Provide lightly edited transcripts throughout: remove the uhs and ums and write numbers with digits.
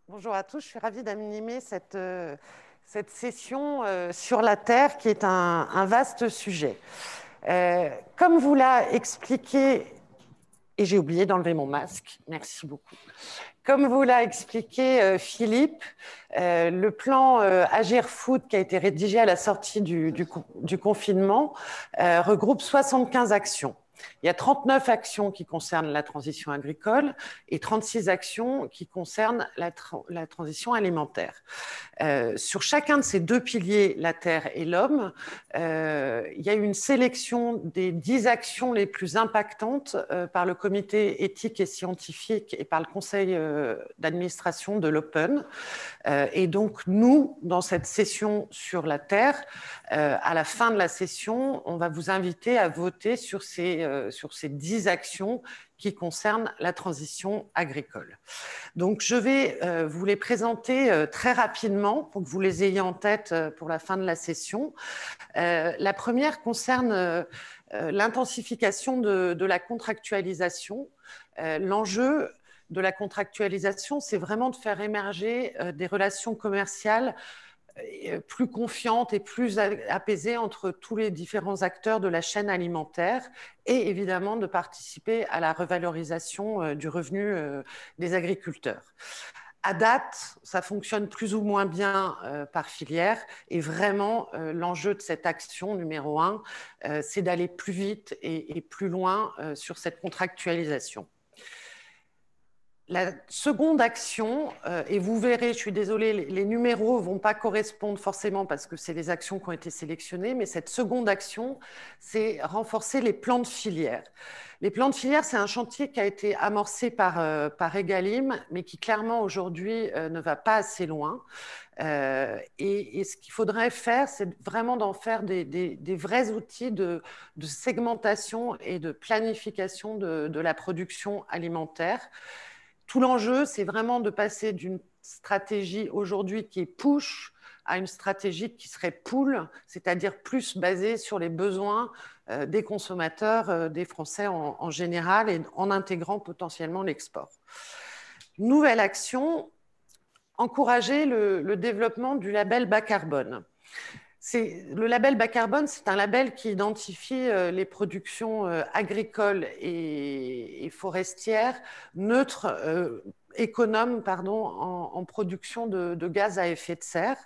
Bonjour à tous, je suis ravie d'animer cette session sur la Terre qui est un vaste sujet. Comme vous l'a expliqué, et j'ai oublié d'enlever mon masque, merci beaucoup. Comme vous l'a expliqué Philippe, le plan Agir Food qui a été rédigé à la sortie du confinement regroupe 75 actions. Il y a 39 actions qui concernent la transition agricole et 36 actions qui concernent la transition alimentaire. Sur chacun de ces deux piliers, la terre et l'homme, il y a eu une sélection des 10 actions les plus impactantes par le comité éthique et scientifique et par le conseil d'administration de l'Open. Et donc, nous, dans cette session sur la terre, à la fin de la session, on va vous inviter à voter sur ces 10 actions qui concernent la transition agricole. Donc, je vais vous les présenter très rapidement pour que vous les ayez en tête pour la fin de la session. La première concerne l'intensification de la contractualisation. L'enjeu de la contractualisation, c'est vraiment de faire émerger des relations commerciales plus confiante et plus apaisée entre tous les différents acteurs de la chaîne alimentaire et évidemment de participer à la revalorisation du revenu des agriculteurs. À date, ça fonctionne plus ou moins bien par filière et vraiment l'enjeu de cette action numéro un, c'est d'aller plus vite et plus loin sur cette contractualisation. La seconde action, et vous verrez, je suis désolée, les numéros ne vont pas correspondre forcément parce que c'est les actions qui ont été sélectionnées, mais cette seconde action, c'est renforcer les plans de filière. Les plans de filière, c'est un chantier qui a été amorcé par Egalim, mais qui clairement aujourd'hui ne va pas assez loin. Et ce qu'il faudrait faire, c'est vraiment d'en faire des vrais outils de segmentation et de planification de la production alimentaire. Tout l'enjeu, c'est vraiment de passer d'une stratégie aujourd'hui qui est push à une stratégie qui serait pull, c'est-à-dire plus basée sur les besoins des consommateurs, des Français en général, et en intégrant potentiellement l'export. Nouvelle action, encourager le développement du label bas carbone. Le label bas carbone, c'est un label qui identifie les productions agricoles et forestières neutres, économes pardon, en production de gaz à effet de serre.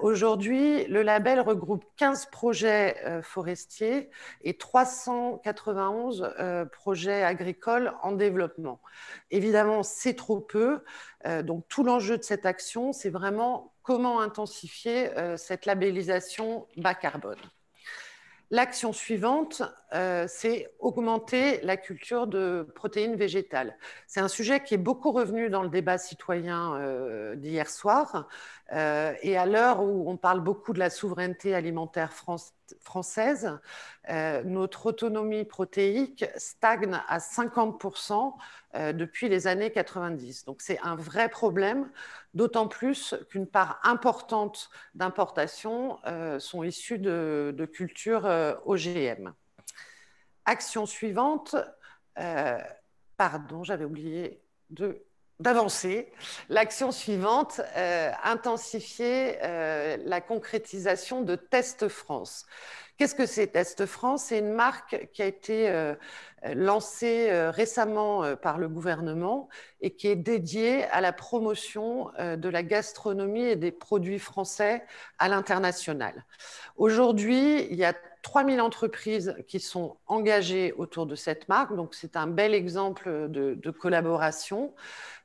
Aujourd'hui, le label regroupe 15 projets forestiers et 391 projets agricoles en développement. Évidemment, c'est trop peu. Donc, tout l'enjeu de cette action, c'est vraiment comment intensifier cette labellisation bas carbone. L'action suivante, c'est augmenter la culture de protéines végétales. C'est un sujet qui est beaucoup revenu dans le débat citoyen d'hier soir. Et à l'heure où on parle beaucoup de la souveraineté alimentaire française, notre autonomie protéique stagne à 50% depuis les années 90. Donc c'est un vrai problème, d'autant plus qu'une part importante d'importations sont issues de cultures OGM. Action suivante, pardon, j'avais oublié d'avancer. L'action suivante, intensifier la concrétisation de Test France. Qu'est-ce que c'est Test France? C'est une marque qui a été lancée récemment par le gouvernement et qui est dédiée à la promotion de la gastronomie et des produits français à l'international. Aujourd'hui, il y a 3000 entreprises qui sont engagées autour de cette marque, donc c'est un bel exemple de collaboration.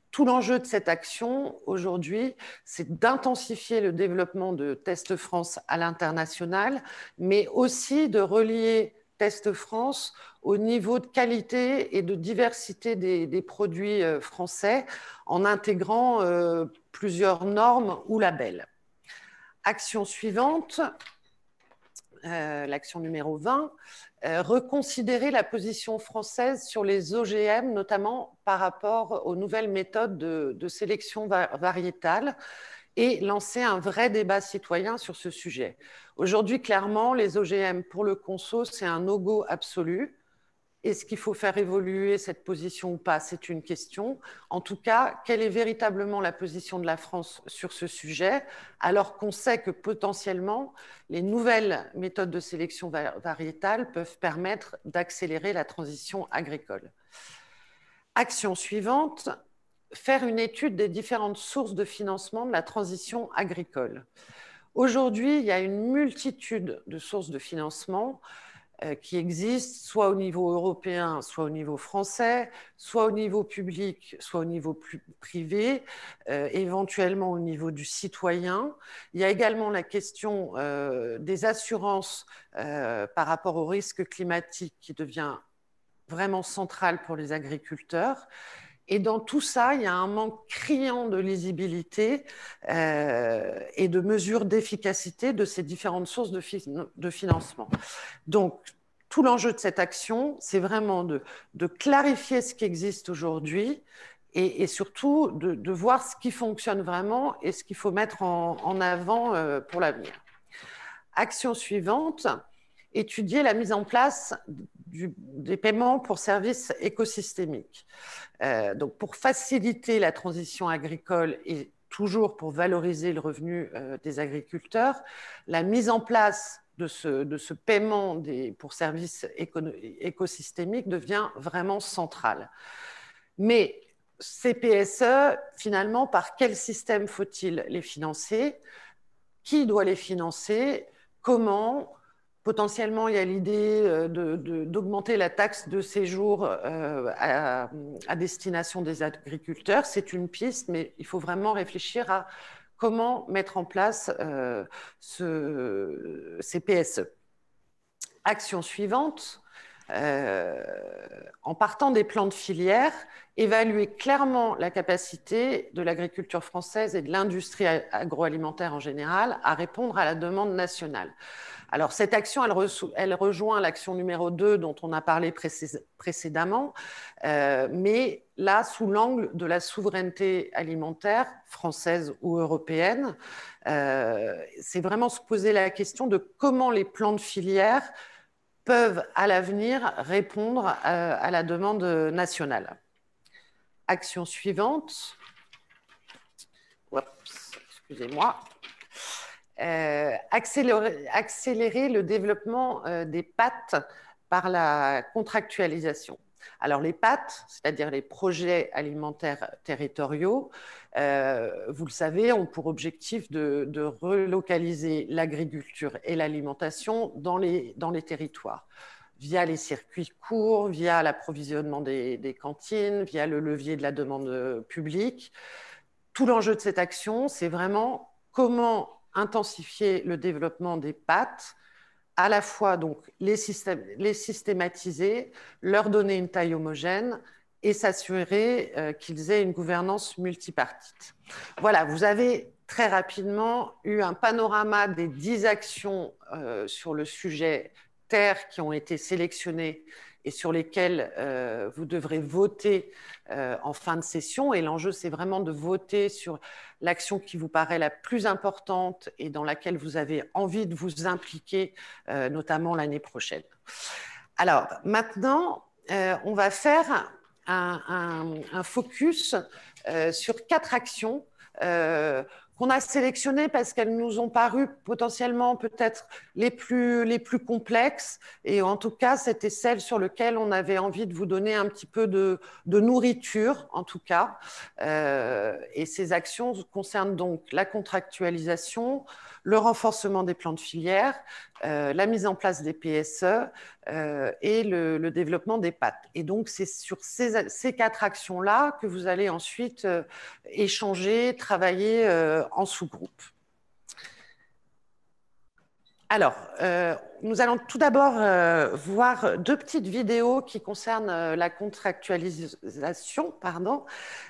Tout l'enjeu de cette action aujourd'hui, c'est d'intensifier le développement de Test France à l'international, mais aussi de relier Test France au niveau de qualité et de diversité des produits français en intégrant plusieurs normes ou labels. Action suivante, l'action numéro 20, reconsidérer la position française sur les OGM, notamment par rapport aux nouvelles méthodes de sélection variétale et lancer un vrai débat citoyen sur ce sujet. Aujourd'hui, clairement, les OGM pour le conso, c'est un no-go absolu. Est-ce qu'il faut faire évoluer cette position ou pas? C'est une question. En tout cas, quelle est véritablement la position de la France sur ce sujet, alors qu'on sait que potentiellement, les nouvelles méthodes de sélection variétale peuvent permettre d'accélérer la transition agricole. Action suivante, faire une étude des différentes sources de financement de la transition agricole. Aujourd'hui, il y a une multitude de sources de financement qui existent, soit au niveau européen, soit au niveau français, soit au niveau public, soit au niveau privé, éventuellement au niveau du citoyen. Il y a également la question des assurances par rapport au risque climatique qui devient vraiment centrale pour les agriculteurs. Et dans tout ça, il y a un manque criant de lisibilité et de mesures d'efficacité de ces différentes sources de financement. Donc, tout l'enjeu de cette action, c'est vraiment de clarifier ce qui existe aujourd'hui et surtout de voir ce qui fonctionne vraiment et ce qu'il faut mettre en avant pour l'avenir. Action suivante, étudier la mise en place des paiements pour services écosystémiques. Donc, pour faciliter la transition agricole et toujours pour valoriser le revenu des agriculteurs, la mise en place de ce paiement pour services écosystémiques devient vraiment centrale. Mais ces PSE, finalement, par quel système faut-il les financer? Qui doit les financer? Comment? Potentiellement, il y a l'idée d'augmenter la taxe de séjour à destination des agriculteurs. C'est une piste, mais il faut vraiment réfléchir à comment mettre en place ces PSE. Action suivante, en partant des plans de filière, évaluer clairement la capacité de l'agriculture française et de l'industrie agroalimentaire en général à répondre à la demande nationale. Alors, cette action, elle rejoint l'action numéro 2 dont on a parlé précédemment, mais là, sous l'angle de la souveraineté alimentaire française ou européenne, c'est vraiment se poser la question de comment les plans de filière peuvent à l'avenir répondre à la demande nationale. Action suivante. Oups, excusez-moi. Accélérer le développement des PAT par la contractualisation. Alors les PAT, c'est-à-dire les projets alimentaires territoriaux, vous le savez, ont pour objectif de relocaliser l'agriculture et l'alimentation dans les territoires, via les circuits courts, via l'approvisionnement des cantines, via le levier de la demande publique. Tout l'enjeu de cette action, c'est vraiment comment intensifier le développement des PAT, à la fois donc les systématiser, leur donner une taille homogène et s'assurer qu'ils aient une gouvernance multipartite. Voilà, vous avez très rapidement eu un panorama des 10 actions sur le sujet terre qui ont été sélectionnées et sur lesquelles vous devrez voter en fin de session. Et l'enjeu, c'est vraiment de voter sur l'action qui vous paraît la plus importante et dans laquelle vous avez envie de vous impliquer, notamment l'année prochaine. Alors, maintenant, on va faire un focus sur 4 actions qu'on a sélectionnées parce qu'elles nous ont paru potentiellement peut-être les plus complexes. Et en tout cas, c'était celles sur lesquelles on avait envie de vous donner un petit peu de nourriture, en tout cas. Et ces actions concernent donc la contractualisation, le renforcement des plans de filière, la mise en place des PSE et le développement des PAT. Et donc, c'est sur ces 4 actions-là que vous allez ensuite échanger, travailler en sous-groupe. Alors, nous allons tout d'abord voir 2 petites vidéos qui concernent la contractualisation. Pardon.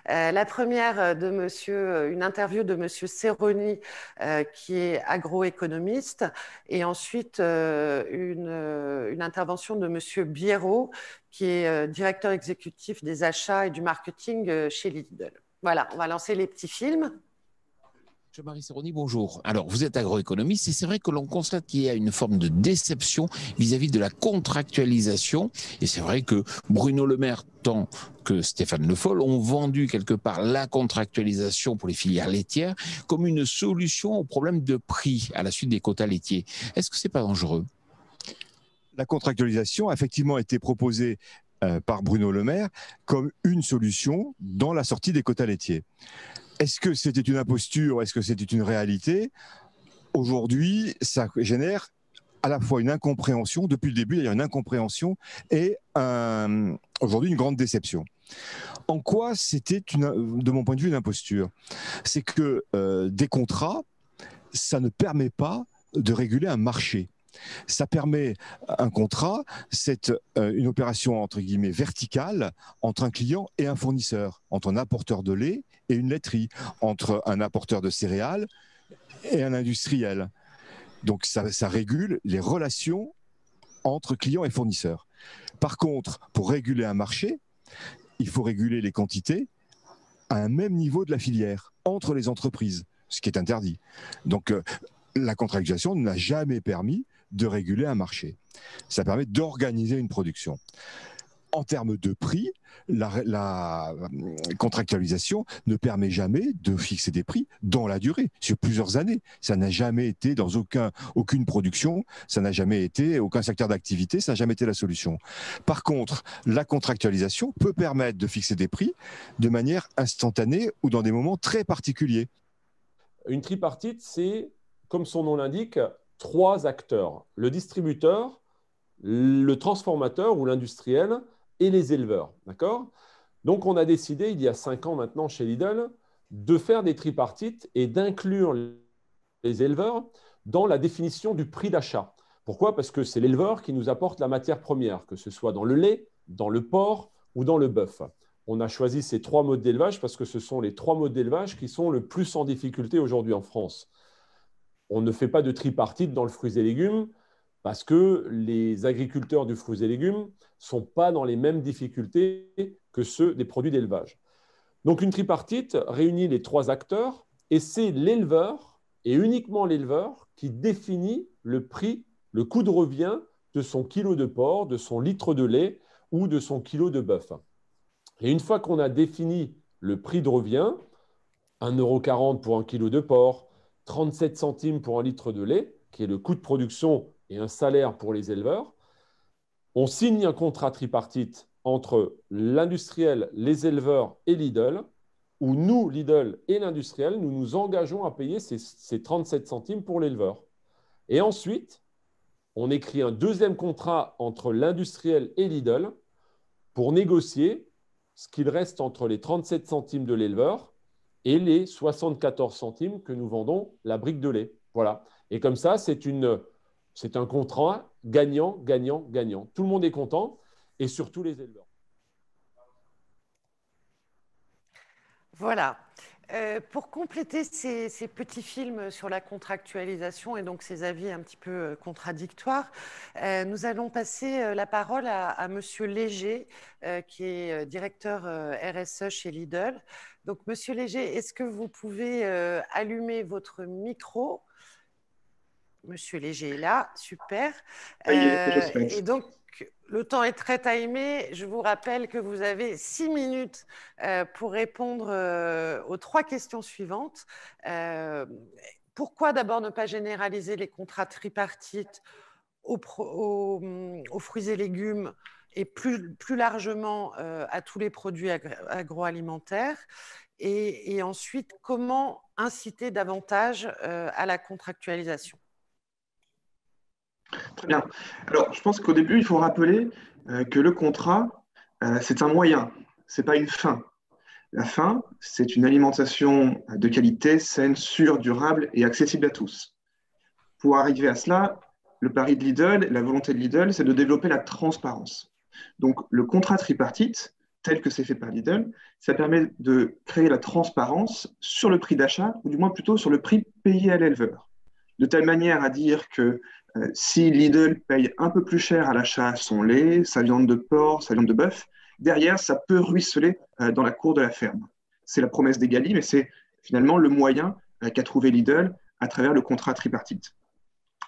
La première une interview de Monsieur Serroni, qui est agroéconomiste, et ensuite une intervention de Monsieur Biérot, qui est directeur exécutif des achats et du marketing chez Lidl. Voilà, on va lancer les petits films. Jean-Marie Serroni, bonjour. Alors, vous êtes agroéconomiste et c'est vrai que l'on constate qu'il y a une forme de déception vis-à-vis de la contractualisation. Et c'est vrai que Bruno Le Maire, tant que Stéphane Le Foll, ont vendu quelque part la contractualisation pour les filières laitières comme une solution au problème de prix à la suite des quotas laitiers. Est-ce que c'est pas dangereux? La contractualisation a effectivement été proposée par Bruno Le Maire comme une solution dans la sortie des quotas laitiers. Est-ce que c'était une imposture? Est-ce que c'était une réalité? Aujourd'hui, ça génère à la fois une incompréhension, depuis le début, il y a une incompréhension et aujourd'hui une grande déception. En quoi c'était, de mon point de vue, une imposture? C'est que des contrats, ça ne permet pas de réguler un marché. Ça permet un contrat, c'est une opération entre guillemets verticale entre un client et un fournisseur, entre un apporteur de lait et une laiterie, entre un apporteur de céréales et un industriel. Donc ça régule les relations entre clients et fournisseurs. Par contre, pour réguler un marché, il faut réguler les quantités à un même niveau de la filière, entre les entreprises, ce qui est interdit. Donc la contractualisation n'a jamais permis de réguler un marché. Ça permet d'organiser une production. En termes de prix, la contractualisation ne permet jamais de fixer des prix dans la durée, sur plusieurs années. Ça n'a jamais été dans aucune production, ça n'a jamais été, aucun secteur d'activité, ça n'a jamais été la solution. Par contre, la contractualisation peut permettre de fixer des prix de manière instantanée ou dans des moments très particuliers. Une tripartite, c'est, comme son nom l'indique, 3 acteurs. Le distributeur, le transformateur ou l'industriel et les éleveurs. D'accord ? Donc, on a décidé, il y a 5 ans maintenant chez Lidl, de faire des tripartites et d'inclure les éleveurs dans la définition du prix d'achat. Pourquoi ? Parce que c'est l'éleveur qui nous apporte la matière première, que ce soit dans le lait, dans le porc ou dans le bœuf. On a choisi ces 3 modes d'élevage parce que ce sont les 3 modes d'élevage qui sont le plus en difficulté aujourd'hui en France. On ne fait pas de tripartite dans le fruits et légumes parce que les agriculteurs du fruits et légumes ne sont pas dans les mêmes difficultés que ceux des produits d'élevage. Donc une tripartite réunit les 3 acteurs et c'est l'éleveur et uniquement l'éleveur qui définit le prix, le coût de revient de son kilo de porc, de son litre de lait ou de son kilo de bœuf. Et une fois qu'on a défini le prix de revient, 1,40 € pour un kilo de porc, 37 centimes pour un litre de lait, qui est le coût de production et un salaire pour les éleveurs, on signe un contrat tripartite entre l'industriel, les éleveurs et Lidl, où nous, Lidl et l'industriel, nous nous engageons à payer ces 37 centimes pour l'éleveur. Et ensuite, on écrit un deuxième contrat entre l'industriel et Lidl pour négocier ce qu'il reste entre les 37 centimes de l'éleveur et les 74 centimes que nous vendons la brique de lait. Voilà. Et comme ça, c'est un contrat gagnant, gagnant, gagnant. Tout le monde est content et surtout les éleveurs. Voilà. Pour compléter ces petits films sur la contractualisation et donc ces avis un petit peu contradictoires, nous allons passer la parole à Monsieur Léger, qui est directeur RSE chez Lidl. Donc, Monsieur Léger, est-ce que vous pouvez allumer votre micro? Monsieur Léger est là, super. Et donc, le temps est très timé. Je vous rappelle que vous avez 6 minutes pour répondre aux 3 questions suivantes. Pourquoi d'abord ne pas généraliser les contrats tripartites aux fruits et légumes et plus largement à tous les produits agroalimentaires? Et ensuite, comment inciter davantage à la contractualisation? Très bien. Alors, je pense qu'au début, il faut rappeler que le contrat, c'est un moyen, ce n'est pas une fin. La fin, c'est une alimentation de qualité, saine, sûre, durable et accessible à tous. Pour arriver à cela, le pari de Lidl, la volonté de Lidl, c'est de développer la transparence. Donc, le contrat tripartite, tel que c'est fait par Lidl, ça permet de créer la transparence sur le prix d'achat, ou du moins plutôt sur le prix payé à l'éleveur. De telle manière à dire que si Lidl paye un peu plus cher à l'achat son lait, sa viande de porc, sa viande de bœuf, derrière, ça peut ruisseler dans la cour de la ferme. C'est la promesse d'Egalim, mais c'est finalement le moyen qu'a trouvé Lidl à travers le contrat tripartite.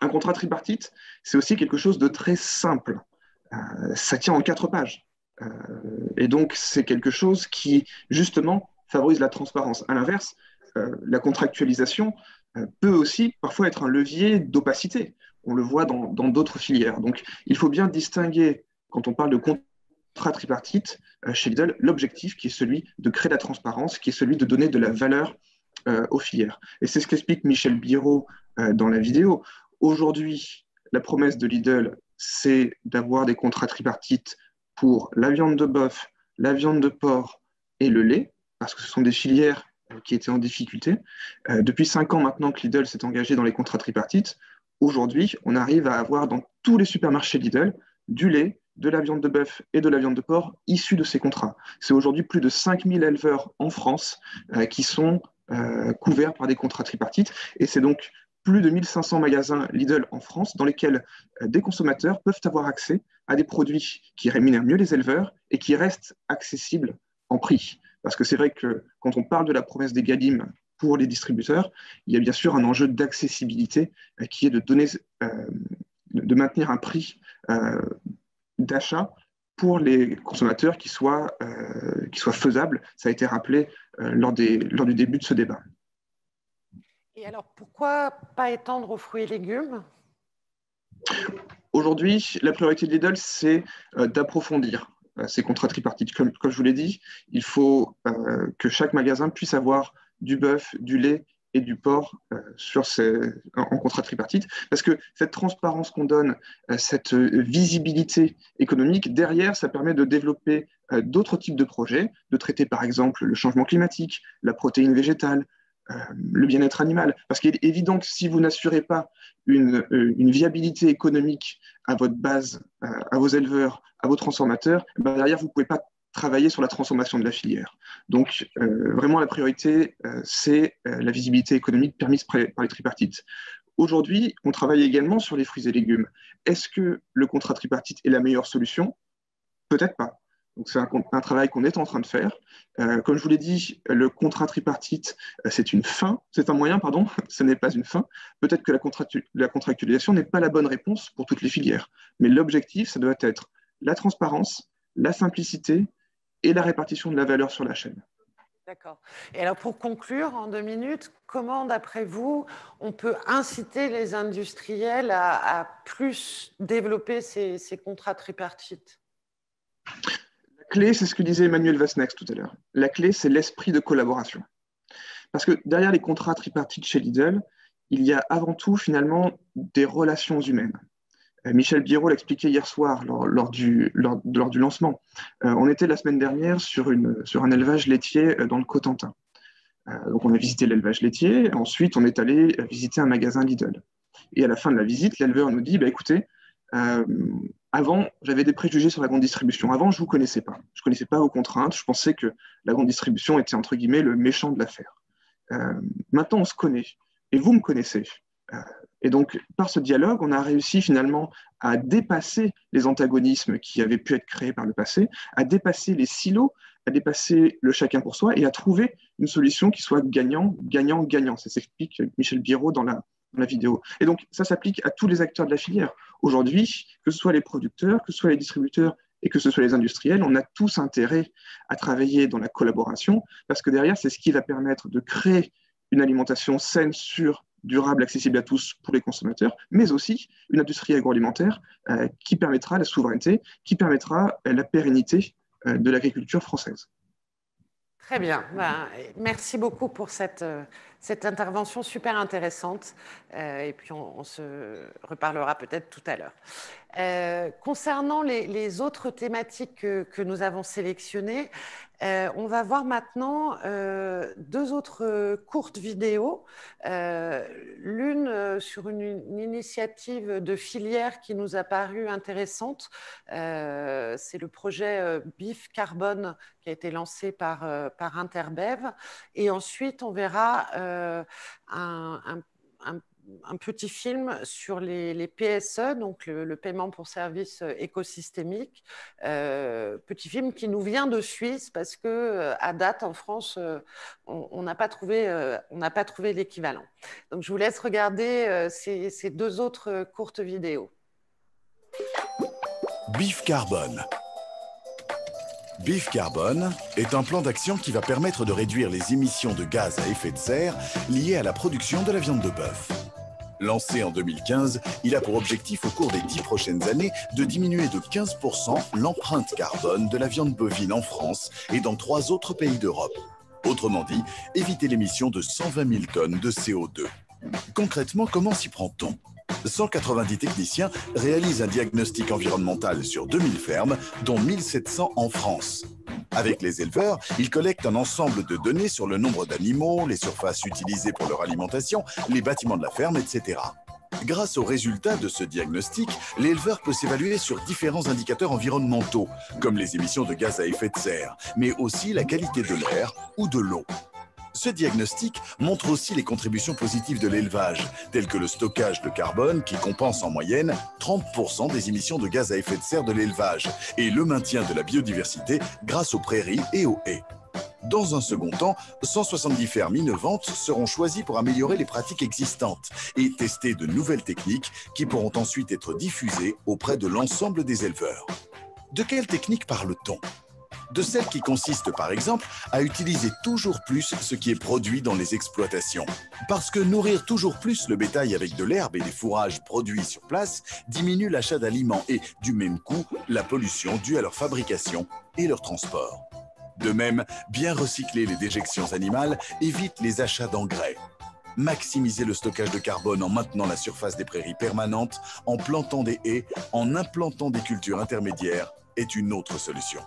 Un contrat tripartite, c'est aussi quelque chose de très simple. Ça tient en 4 pages. Et donc, c'est quelque chose qui, justement, favorise la transparence. À l'inverse, la contractualisation peut aussi parfois être un levier d'opacité. On le voit dans d'autres filières. Donc, il faut bien distinguer, quand on parle de contrat tripartite, chez Lidl, l'objectif qui est celui de créer la transparence, qui est celui de donner de la valeur aux filières. Et c'est ce qu'explique Michel Biraud dans la vidéo. Aujourd'hui, la promesse de Lidl, c'est d'avoir des contrats tripartites pour la viande de bœuf, la viande de porc et le lait, parce que ce sont des filières qui étaient en difficulté. Depuis 5 ans maintenant que Lidl s'est engagé dans les contrats tripartites, aujourd'hui, on arrive à avoir dans tous les supermarchés Lidl du lait, de la viande de bœuf et de la viande de porc issus de ces contrats. C'est aujourd'hui plus de 5000 éleveurs en France qui sont couverts par des contrats tripartites. Et c'est donc plus de 1500 magasins Lidl en France dans lesquels des consommateurs peuvent avoir accès à des produits qui rémunèrent mieux les éleveurs et qui restent accessibles en prix. Parce que c'est vrai que quand on parle de la promesse d'Egalim pour les distributeurs, il y a bien sûr un enjeu d'accessibilité qui est de maintenir un prix d'achat pour les consommateurs qui soit faisable. Ça a été rappelé lors du début de ce débat. Et alors, pourquoi pas étendre aux fruits et légumes? Aujourd'hui, la priorité de Lidl, c'est d'approfondir ces contrats tripartites. Comme je vous l'ai dit, il faut que chaque magasin puisse avoir du bœuf, du lait et du porc en contrat tripartite, parce que cette transparence qu'on donne, cette visibilité économique, derrière, ça permet de développer d'autres types de projets, de traiter par exemple le changement climatique, la protéine végétale, le bien-être animal. Parce qu'il est évident que si vous n'assurez pas une viabilité économique à votre base, à vos éleveurs, à vos transformateurs, ben derrière, vous ne pouvez pas travailler sur la transformation de la filière. Donc, vraiment, la priorité, c'est la visibilité économique permise par les tripartites. Aujourd'hui, on travaille également sur les fruits et légumes. Est-ce que le contrat tripartite est la meilleure solution? Peut-être pas. Donc, c'est un travail qu'on est en train de faire. Comme je vous l'ai dit, le contrat tripartite, c'est une fin, c'est un moyen, pardon, ce n'est pas une fin. Peut-être que la contractualisation n'est pas la bonne réponse pour toutes les filières. Mais l'objectif, ça doit être la transparence, la simplicité et la répartition de la valeur sur la chaîne. D'accord. Et alors, pour conclure, en 2 minutes, comment, d'après vous, on peut inciter les industriels à plus développer ces contrats tripartites? La clé, c'est ce que disait Emmanuel Vasnex tout à l'heure. La clé, c'est l'esprit de collaboration. Parce que derrière les contrats tripartites chez Lidl, il y a avant tout, finalement, des relations humaines. Michel Biraud l'expliquait hier soir lors du lancement. On était la semaine dernière sur un élevage laitier dans le Cotentin. Donc on a visité l'élevage laitier, ensuite on est allé visiter un magasin Lidl. Et à la fin de la visite, l'éleveur nous dit, bah, écoutez, avant, j'avais des préjugés sur la grande distribution. Avant, je ne vous connaissais pas. Je ne connaissais pas vos contraintes. Je pensais que la grande distribution était, entre guillemets, le méchant de l'affaire. Maintenant, on se connaît. Et vous me connaissez. Et donc, par ce dialogue, on a réussi finalement à dépasser les antagonismes qui avaient pu être créés par le passé, à dépasser les silos, à dépasser le chacun pour soi et à trouver une solution qui soit gagnant, gagnant, gagnant. Ça s'explique Michel Biraud dans la vidéo. Et donc, ça s'applique à tous les acteurs de la filière. Aujourd'hui, que ce soit les producteurs, que ce soit les distributeurs et que ce soit les industriels, on a tous intérêt à travailler dans la collaboration parce que derrière, c'est ce qui va permettre de créer une alimentation saine, sûre, durable, accessible à tous pour les consommateurs, mais aussi une industrie agroalimentaire qui permettra la souveraineté, qui permettra la pérennité de l'agriculture française. Très bien. Merci beaucoup pour cette intervention super intéressante. Et puis, on se reparlera peut-être tout à l'heure. Concernant les autres thématiques que nous avons sélectionnées, on va voir maintenant 2 autres courtes vidéos. L'une sur une initiative de filière qui nous a paru intéressante. C'est le projet BIF Carbone qui a été lancé par Interbev. Et ensuite, on verra un petit film sur les PSE, donc le paiement pour services écosystémiques. Petit film qui nous vient de Suisse parce que à date en France, on n'a pas trouvé l'équivalent. Donc je vous laisse regarder ces deux autres courtes vidéos. BIF Carbone. BIF Carbone est un plan d'action qui va permettre de réduire les émissions de gaz à effet de serre liées à la production de la viande de bœuf. Lancé en 2015, il a pour objectif au cours des 10 prochaines années de diminuer de 15% l'empreinte carbone de la viande bovine en France et dans 3 autres pays d'Europe. Autrement dit, éviter l'émission de 120 000 tonnes de CO2. Concrètement, comment s'y prend-on ? 190 techniciens réalisent un diagnostic environnemental sur 2000 fermes, dont 1700 en France. Avec les éleveurs, ils collectent un ensemble de données sur le nombre d'animaux, les surfaces utilisées pour leur alimentation, les bâtiments de la ferme, etc. Grâce aux résultats de ce diagnostic, l'éleveur peut s'évaluer sur différents indicateurs environnementaux, comme les émissions de gaz à effet de serre, mais aussi la qualité de l'air ou de l'eau. Ce diagnostic montre aussi les contributions positives de l'élevage, telles que le stockage de carbone qui compense en moyenne 30% des émissions de gaz à effet de serre de l'élevage et le maintien de la biodiversité grâce aux prairies et aux haies. Dans un second temps, 170 fermes innovantes seront choisies pour améliorer les pratiques existantes et tester de nouvelles techniques qui pourront ensuite être diffusées auprès de l'ensemble des éleveurs. De quelles techniques parle-t-on ? De celles qui consistent par exemple à utiliser toujours plus ce qui est produit dans les exploitations. Parce que nourrir toujours plus le bétail avec de l'herbe et des fourrages produits sur place diminue l'achat d'aliments et, du même coup, la pollution due à leur fabrication et leur transport. De même, bien recycler les déjections animales évite les achats d'engrais. Maximiser le stockage de carbone en maintenant la surface des prairies permanentes, en plantant des haies, en implantant des cultures intermédiaires est une autre solution.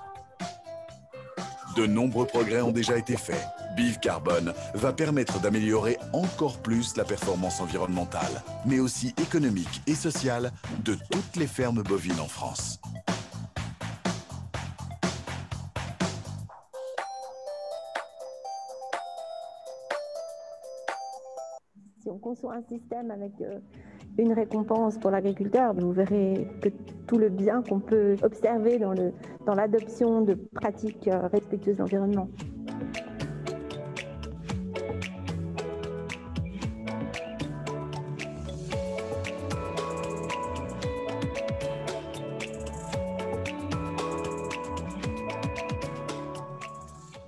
De nombreux progrès ont déjà été faits. BIF Carbone va permettre d'améliorer encore plus la performance environnementale, mais aussi économique et sociale de toutes les fermes bovines en France. Si on conçoit un système avec une récompense pour l'agriculteur, vous verrez que tout le bien qu'on peut observer dans l'adoption de pratiques respectueuses de l'environnement.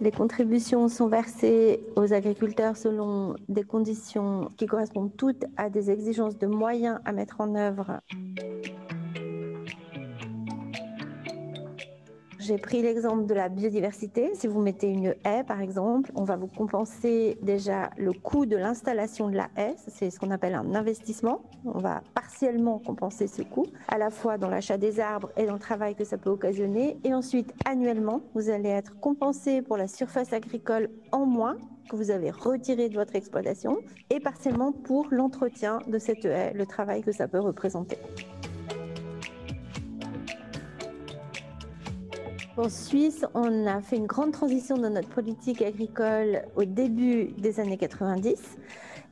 Les contributions sont versées aux agriculteurs selon des conditions qui correspondent toutes à des exigences de moyens à mettre en œuvre. J'ai pris l'exemple de la biodiversité. Si vous mettez une haie, par exemple, on va vous compenser déjà le coût de l'installation de la haie. C'est ce qu'on appelle un investissement. On va partiellement compenser ce coût, à la fois dans l'achat des arbres et dans le travail que ça peut occasionner. Et ensuite, annuellement, vous allez être compensé pour la surface agricole en moins que vous avez retirée de votre exploitation et partiellement pour l'entretien de cette haie, le travail que ça peut représenter. En Suisse, on a fait une grande transition dans notre politique agricole au début des années 90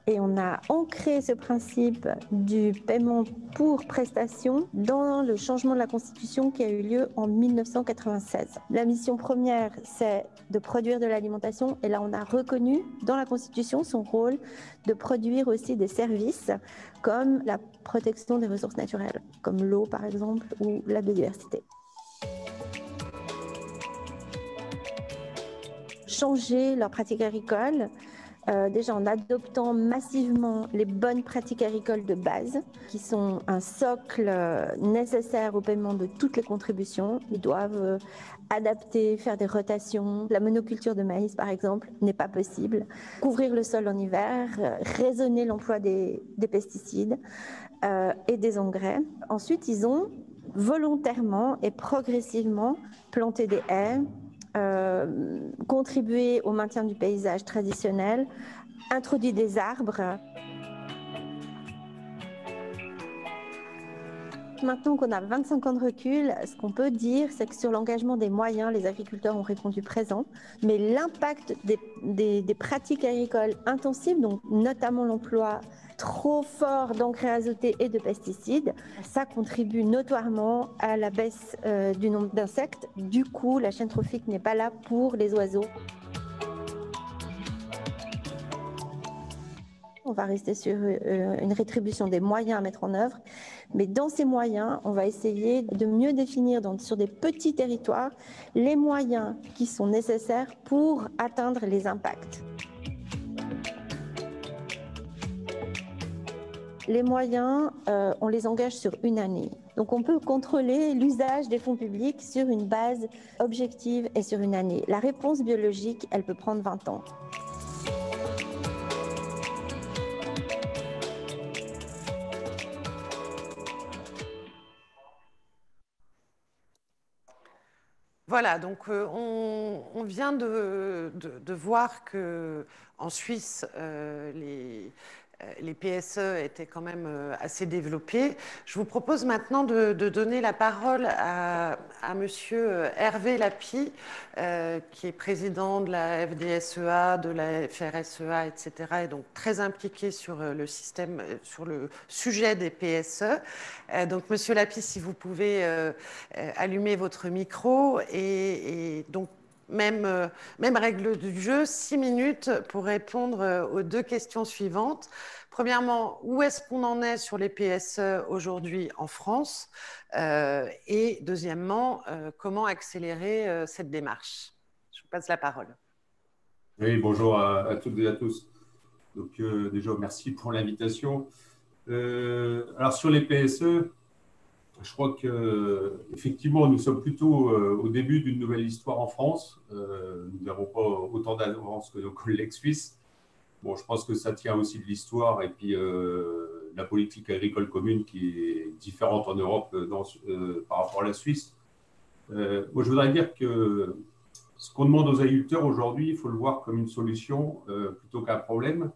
et on a ancré ce principe du paiement pour prestation dans le changement de la Constitution qui a eu lieu en 1996. La mission première, c'est de produire de l'alimentation et là, on a reconnu dans la Constitution son rôle de produire aussi des services comme la protection des ressources naturelles, comme l'eau par exemple ou la biodiversité. Changer leurs pratiques agricoles, déjà en adoptant massivement les bonnes pratiques agricoles de base, qui sont un socle nécessaire au paiement de toutes les contributions. Ils doivent adapter, faire des rotations. La monoculture de maïs, par exemple, n'est pas possible. Couvrir le sol en hiver, raisonner l'emploi des pesticides et des engrais. Ensuite, ils ont volontairement et progressivement planté des haies, contribuer au maintien du paysage traditionnel, introduire des arbres. Donc maintenant qu'on a 25 ans de recul, ce qu'on peut dire, c'est que sur l'engagement des moyens, les agriculteurs ont répondu présent, mais l'impact des pratiques agricoles intensives, donc notamment l'emploi trop fort d'engrais azotés et de pesticides, ça contribue notoirement à la baisse du nombre d'insectes. Du coup, la chaîne trophique n'est pas là pour les oiseaux. On va rester sur une rétribution des moyens à mettre en œuvre, mais dans ces moyens, on va essayer de mieux définir sur des petits territoires les moyens qui sont nécessaires pour atteindre les impacts. Les moyens, on les engage sur une année. Donc on peut contrôler l'usage des fonds publics sur une base objective et sur une année. La réponse biologique, elle peut prendre 20 ans. Voilà, donc on vient de voir qu'en Suisse, les PSE étaient quand même assez développés. Je vous propose maintenant de donner la parole à monsieur Hervé Lapie, qui est président de la FDSEA, de la FRSEA, etc., et donc très impliqué sur le système, sur le sujet des PSE. Donc, monsieur Lapie, si vous pouvez allumer votre micro et donc même règle du jeu, 6 minutes pour répondre aux deux questions suivantes. Premièrement, où est-ce qu'on en est sur les PSE aujourd'hui en France? Et deuxièmement, comment accélérer cette démarche? Je vous passe la parole. Oui, bonjour à toutes et à tous. Donc, déjà, merci pour l'invitation. Alors, sur les PSE, je crois qu'effectivement, nous sommes plutôt au début d'une nouvelle histoire en France. Nous n'avons pas autant d'avance que nos collègues suisses. Bon, je pense que ça tient aussi de l'histoire et puis la politique agricole commune qui est différente en Europe par rapport à la Suisse. Moi, je voudrais dire que ce qu'on demande aux agriculteurs aujourd'hui, il faut le voir comme une solution plutôt qu'un problème.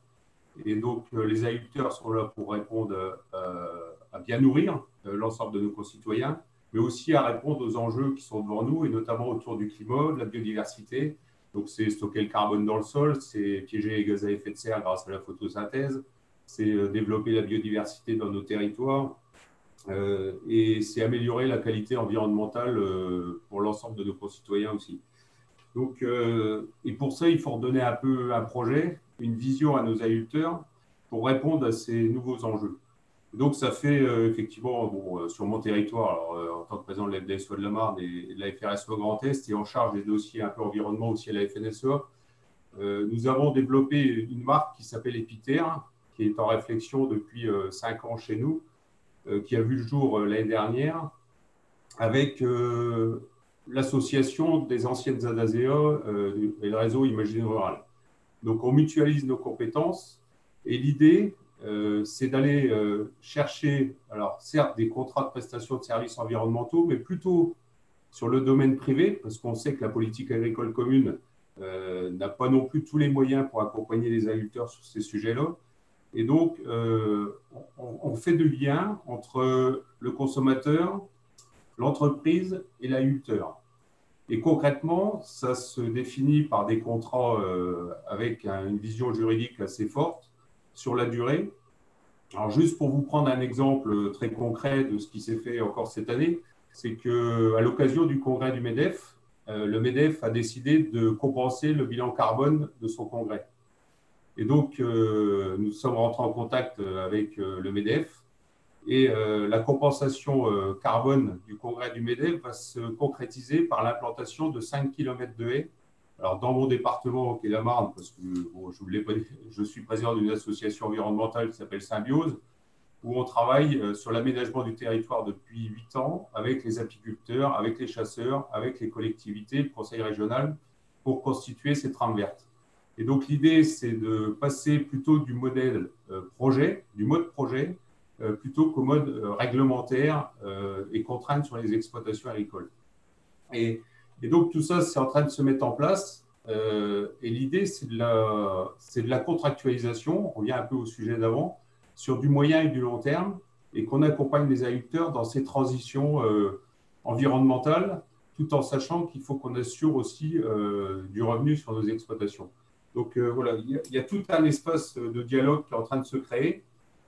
Et donc, les agriculteurs sont là pour répondre à bien nourrir l'ensemble de nos concitoyens, mais aussi à répondre aux enjeux qui sont devant nous, et notamment autour du climat, de la biodiversité. Donc, c'est stocker le carbone dans le sol, c'est piéger les gaz à effet de serre grâce à la photosynthèse, c'est développer la biodiversité dans nos territoires, et c'est améliorer la qualité environnementale pour l'ensemble de nos concitoyens aussi. Donc, et pour ça, il faut redonner un peu un projet, une vision à nos agriculteurs pour répondre à ces nouveaux enjeux. Donc, ça fait effectivement, bon, sur mon territoire, alors, en tant que président de la FDSEA de la Marne et de la FRSEA Grand Est, et en charge des dossiers un peu environnement aussi à la FNSEA, nous avons développé une marque qui s'appelle Épithère, qui est en réflexion depuis 5 ans chez nous, qui a vu le jour l'année dernière, avec l'association des anciennes ZADASEA et le réseau Imagine Rural. Donc, on mutualise nos compétences et l'idée, c'est d'aller chercher, alors certes, des contrats de prestation de services environnementaux, mais plutôt sur le domaine privé, parce qu'on sait que la politique agricole commune n'a pas non plus tous les moyens pour accompagner les agriculteurs sur ces sujets-là. Et donc, on fait de lien entre le consommateur, l'entreprise et l'agriculteur. Et concrètement, ça se définit par des contrats avec une vision juridique assez forte sur la durée. Alors, juste pour vous prendre un exemple très concret de ce qui s'est fait encore cette année, c'est qu'à l'occasion du congrès du MEDEF, le MEDEF a décidé de compenser le bilan carbone de son congrès. Et donc, nous sommes rentrés en contact avec le MEDEF. Et la compensation carbone du congrès du MEDEF va se concrétiser par l'implantation de 5 km de haies. Alors, dans mon département, qui est la Marne, parce que bon, je suis président d'une association environnementale qui s'appelle Symbiose, où on travaille sur l'aménagement du territoire depuis 8 ans avec les apiculteurs, avec les chasseurs, avec les collectivités, le conseil régional, pour constituer ces trames vertes. Et donc, l'idée, c'est de passer plutôt du modèle projet, du mode projet, plutôt qu'au mode réglementaire et contrainte sur les exploitations agricoles. Et donc, tout ça, c'est en train de se mettre en place. Et l'idée, c'est de la contractualisation. On revient un peu au sujet d'avant, sur du moyen et du long terme. et qu'on accompagne les agriculteurs dans ces transitions environnementales, tout en sachant qu'il faut qu'on assure aussi du revenu sur nos exploitations. Donc voilà, il y a tout un espace de dialogue qui est en train de se créer.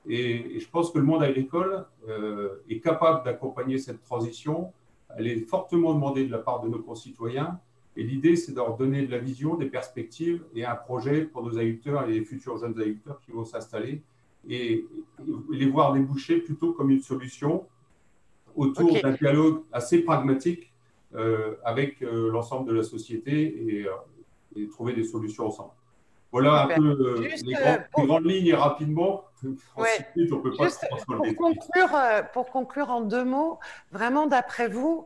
Et je pense que le monde agricole est capable d'accompagner cette transition. Elle est fortement demandée de la part de nos concitoyens. Et l'idée, c'est de leur donner de la vision, des perspectives et un projet pour nos agriculteurs et les futurs jeunes agriculteurs qui vont s'installer et les voir déboucher plutôt comme une solution autour d'un dialogue assez pragmatique avec l'ensemble de la société et trouver des solutions ensemble. Voilà un peu les grandes lignes et rapidement. Ensuite, on ne peut pas se pour conclure en 2 mots, vraiment d'après vous,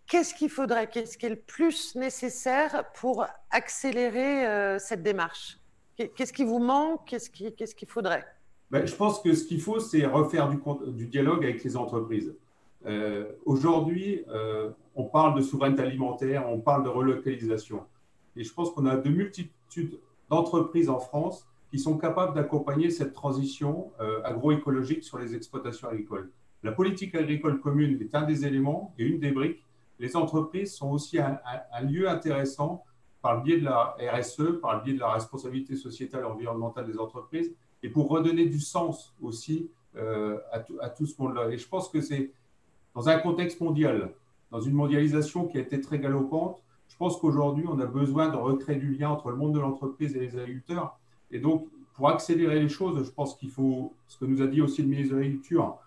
qu'est-ce qu'il faudrait, qu'est-ce qui est le plus nécessaire pour accélérer cette démarche? Qu'est-ce qui vous manque? Qu'est-ce qu'il faudrait? Je pense que ce qu'il faut, c'est refaire du dialogue avec les entreprises. Aujourd'hui, on parle de souveraineté alimentaire, on parle de relocalisation. Et je pense qu'on a de multitudes d'entreprises en France qui sont capables d'accompagner cette transition agroécologique sur les exploitations agricoles. La politique agricole commune est un des éléments et une des briques. Les entreprises sont aussi un lieu intéressant par le biais de la RSE, par le biais de la responsabilité sociétale et environnementale des entreprises, et pour redonner du sens aussi à tout ce monde-là. Et je pense que c'est dans un contexte mondial, dans une mondialisation qui a été très galopante, je pense qu'aujourd'hui, on a besoin de recréer du lien entre le monde de l'entreprise et les agriculteurs. Et donc, pour accélérer les choses, je pense qu'il faut, ce que nous a dit aussi le ministre de l'Agriculture,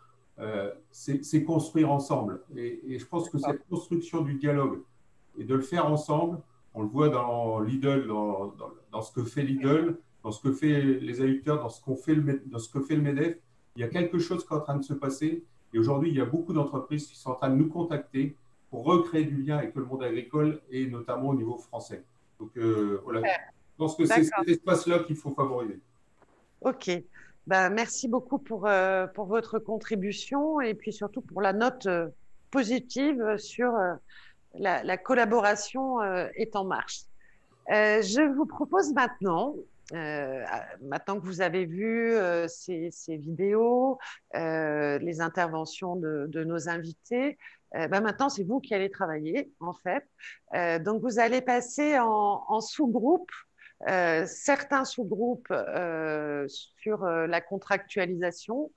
c'est construire ensemble. Et je pense que cette construction du dialogue et de le faire ensemble, on le voit dans Lidl, dans ce que fait Lidl, dans ce que fait les agriculteurs, dans ce que fait le MEDEF, il y a quelque chose qui est en train de se passer. Et aujourd'hui, il y a beaucoup d'entreprises qui sont en train de nous contacter pour recréer du lien avec le monde agricole et notamment au niveau français. Donc voilà, je pense que c'est cet espace-là qu'il faut favoriser. Ok. Merci beaucoup pour votre contribution et puis surtout pour la note positive sur la collaboration est en marche. Je vous propose maintenant que vous avez vu ces vidéos, les interventions de nos invités, maintenant c'est vous qui allez travailler en fait. Donc vous allez passer en sous-groupe. Certains sous-groupes sur la contractualisation,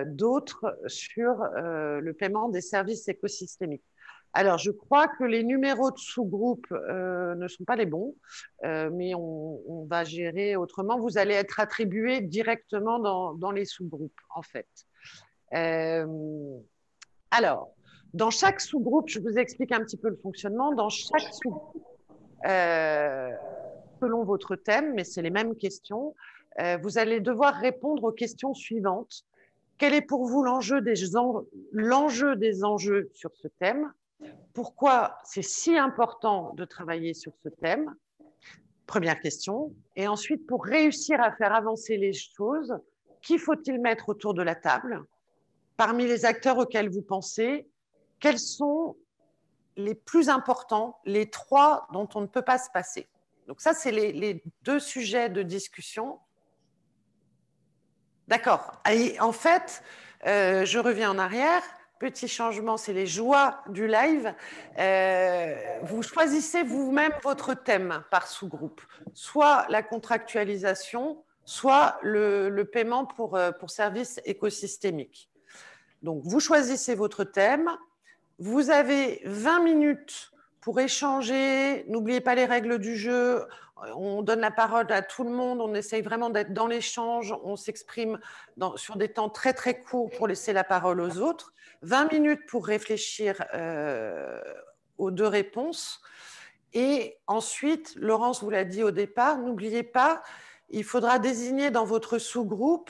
d'autres sur le paiement des services écosystémiques. Alors, je crois que les numéros de sous-groupes ne sont pas les bons, mais on va gérer autrement. Vous allez être attribués directement dans les sous-groupes, en fait. Alors, dans chaque sous-groupe, je vous explique un petit peu le fonctionnement. Dans chaque sous-groupe, selon votre thème, mais c'est les mêmes questions, vous allez devoir répondre aux questions suivantes. Quel est pour vous l'enjeu des enjeux sur ce thème? Pourquoi c'est si important de travailler sur ce thème? Première question. Et ensuite, pour réussir à faire avancer les choses, qui faut-il mettre autour de la table? Parmi les acteurs auxquels vous pensez, quels sont les plus importants, les 3 dont on ne peut pas se passer? Donc ça, c'est les 2 sujets de discussion. D'accord. En fait, je reviens en arrière. Petit changement, c'est les joies du live. Vous choisissez vous-même votre thème par sous-groupe. Soit la contractualisation, soit le paiement pour services écosystémiques. Donc, vous choisissez votre thème. Vous avez 20 minutes pour échanger. N'oubliez pas les règles du jeu. On donne la parole à tout le monde. On essaye vraiment d'être dans l'échange. On s'exprime sur des temps très, très courts pour laisser la parole aux autres. 20 minutes pour réfléchir aux 2 réponses. Et ensuite, Laurence vous l'a dit au départ, n'oubliez pas, il faudra désigner dans votre sous-groupe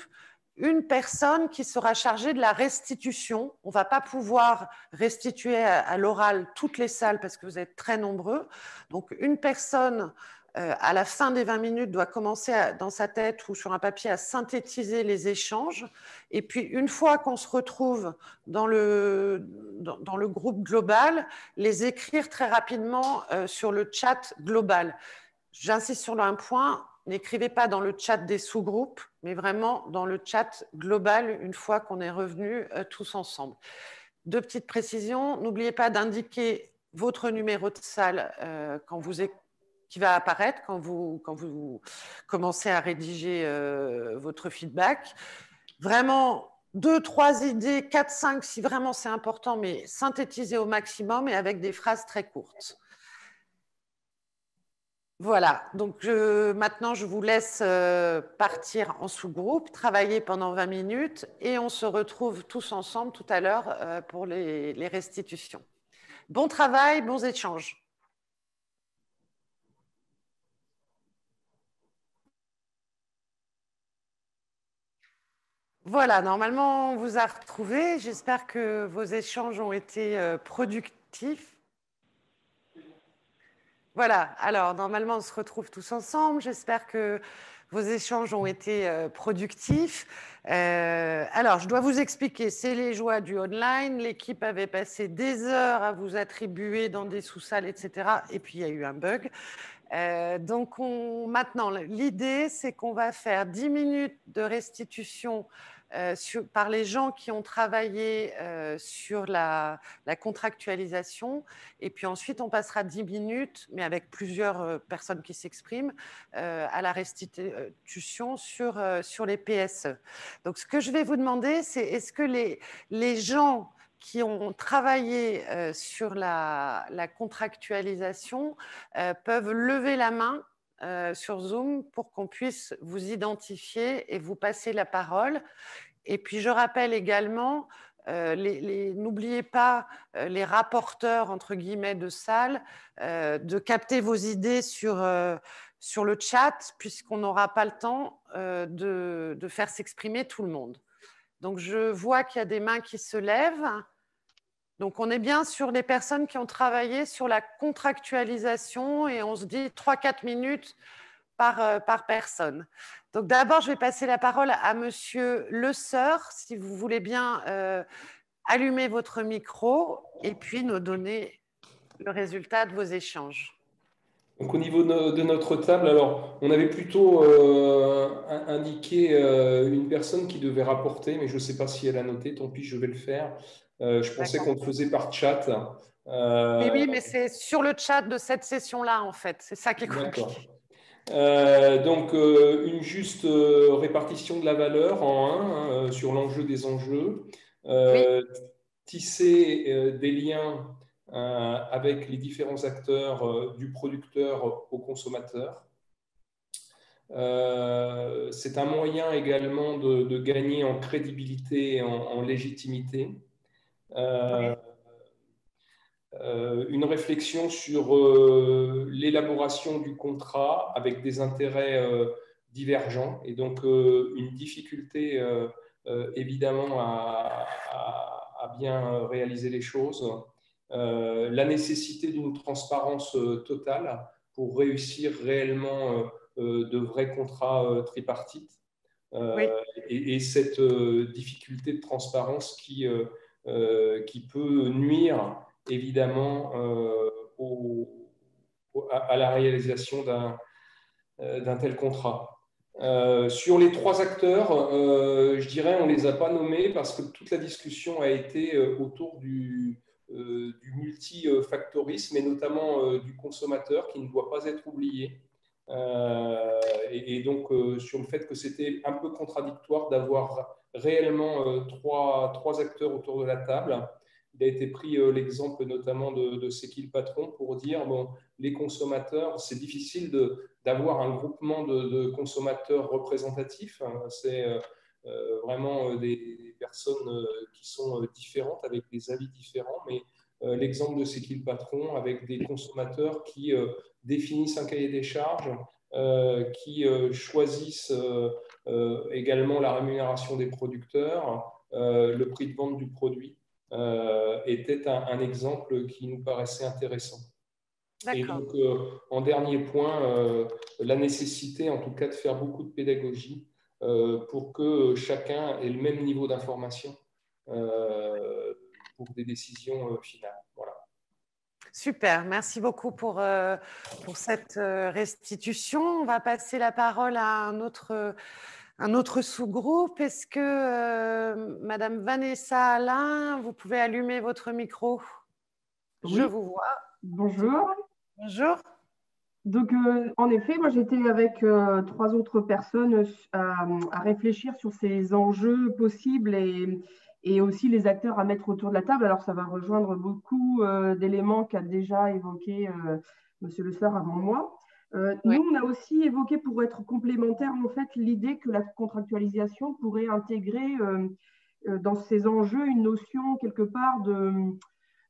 une personne qui sera chargée de la restitution. On ne va pas pouvoir restituer à l'oral toutes les salles parce que vous êtes très nombreux. Donc, une personne, à la fin des 20 minutes, doit commencer dans sa tête ou sur un papier à synthétiser les échanges. Et puis, une fois qu'on se retrouve dans le groupe global, les écrire très rapidement sur le chat global. J'insiste sur un point. n'écrivez pas dans le chat des sous-groupes, mais vraiment dans le chat global une fois qu'on est revenus tous ensemble. Deux petites précisions. N'oubliez pas d'indiquer votre numéro de salle qui va apparaître quand vous commencez à rédiger votre feedback. Vraiment, 2, 3 idées, 4, 5 si vraiment c'est important, mais synthétisez au maximum et avec des phrases très courtes. Voilà, donc maintenant je vous laisse partir en sous-groupe, travailler pendant 20 minutes et on se retrouve tous ensemble tout à l'heure pour les restitutions. Bon travail, bons échanges. Voilà, normalement on vous a retrouvés. J'espère que vos échanges ont été productifs. Voilà, alors normalement on se retrouve tous ensemble. J'espère que vos échanges ont été productifs. Alors, je dois vous expliquer, c'est les joies du online. L'équipe avait passé des heures à vous attribuer dans des sous-salles, etc. Et puis, il y a eu un bug. Donc, maintenant, l'idée, c'est qu'on va faire 10 minutes de restitution par les gens qui ont travaillé sur la contractualisation. Et puis ensuite, on passera 10 minutes, mais avec plusieurs personnes qui s'expriment, à la restitution sur les PSE. Donc, ce que je vais vous demander, c'est est-ce que les gens qui ont travaillé sur la contractualisation peuvent lever la main sur Zoom pour qu'on puisse vous identifier et vous passer la parole. Et puis, je rappelle également, n'oubliez pas les rapporteurs, entre guillemets, de salle, de capter vos idées sur le chat, puisqu'on n'aura pas le temps de faire s'exprimer tout le monde. Donc, je vois qu'il y a des mains qui se lèvent. Donc, on est bien sur les personnes qui ont travaillé sur la contractualisation et on se dit 3-4 minutes par personne. Donc, d'abord, je vais passer la parole à Monsieur Le Seur, si vous voulez bien allumer votre micro et puis nous donner le résultat de vos échanges. Donc, au niveau de notre table, alors, on avait plutôt indiqué une personne qui devait rapporter, mais je ne sais pas si elle a noté, tant pis, je vais le faire. Je pensais qu'on le faisait par chat. Oui, mais c'est sur le chat de cette session-là, en fait. C'est ça qui est compliqué. Donc, une juste répartition de la valeur en 1 sur l'enjeu des enjeux. Tisser des liens avec les différents acteurs du producteur au consommateur. C'est un moyen également de gagner en crédibilité et en légitimité. Une réflexion sur l'élaboration du contrat avec des intérêts divergents et donc une difficulté évidemment à bien réaliser les choses. La nécessité d'une transparence totale pour réussir réellement de vrais contrats tripartites. Et cette difficulté de transparence qui peut nuire évidemment à la réalisation d'un tel contrat. Sur les 3 acteurs, je dirais on ne les a pas nommés parce que toute la discussion a été autour du multifactorisme et notamment du consommateur qui ne doit pas être oublié. Et donc sur le fait que c'était un peu contradictoire d'avoir réellement trois acteurs autour de la table. Il a été pris l'exemple notamment de C'est qui le patron pour dire bon, les consommateurs, c'est difficile d'avoir un groupement de consommateurs représentatifs. C'est vraiment des personnes qui sont différentes, avec des avis différents, mais l'exemple de C'est qui le patron, avec des consommateurs qui définissent un cahier des charges, qui choisissent également la rémunération des producteurs, le prix de vente du produit, était un exemple qui nous paraissait intéressant. Et donc, en dernier point, la nécessité en tout cas de faire beaucoup de pédagogie pour que chacun ait le même niveau d'information pour des décisions finales. Voilà. Super, merci beaucoup pour cette restitution. On va passer la parole à un autre sous-groupe. Est-ce que Madame Vanessa Alain, vous pouvez allumer votre micro? Je Oui. vous vois. Bonjour. Bonjour. Donc, en effet, moi j'étais avec 3 autres personnes à réfléchir sur ces enjeux possibles et aussi les acteurs à mettre autour de la table. Alors, ça va rejoindre beaucoup d'éléments qu'a déjà évoqué Monsieur Le Sueur avant moi. Nous, on a aussi évoqué, pour être complémentaire, en fait, l'idée que la contractualisation pourrait intégrer dans ces enjeux une notion quelque part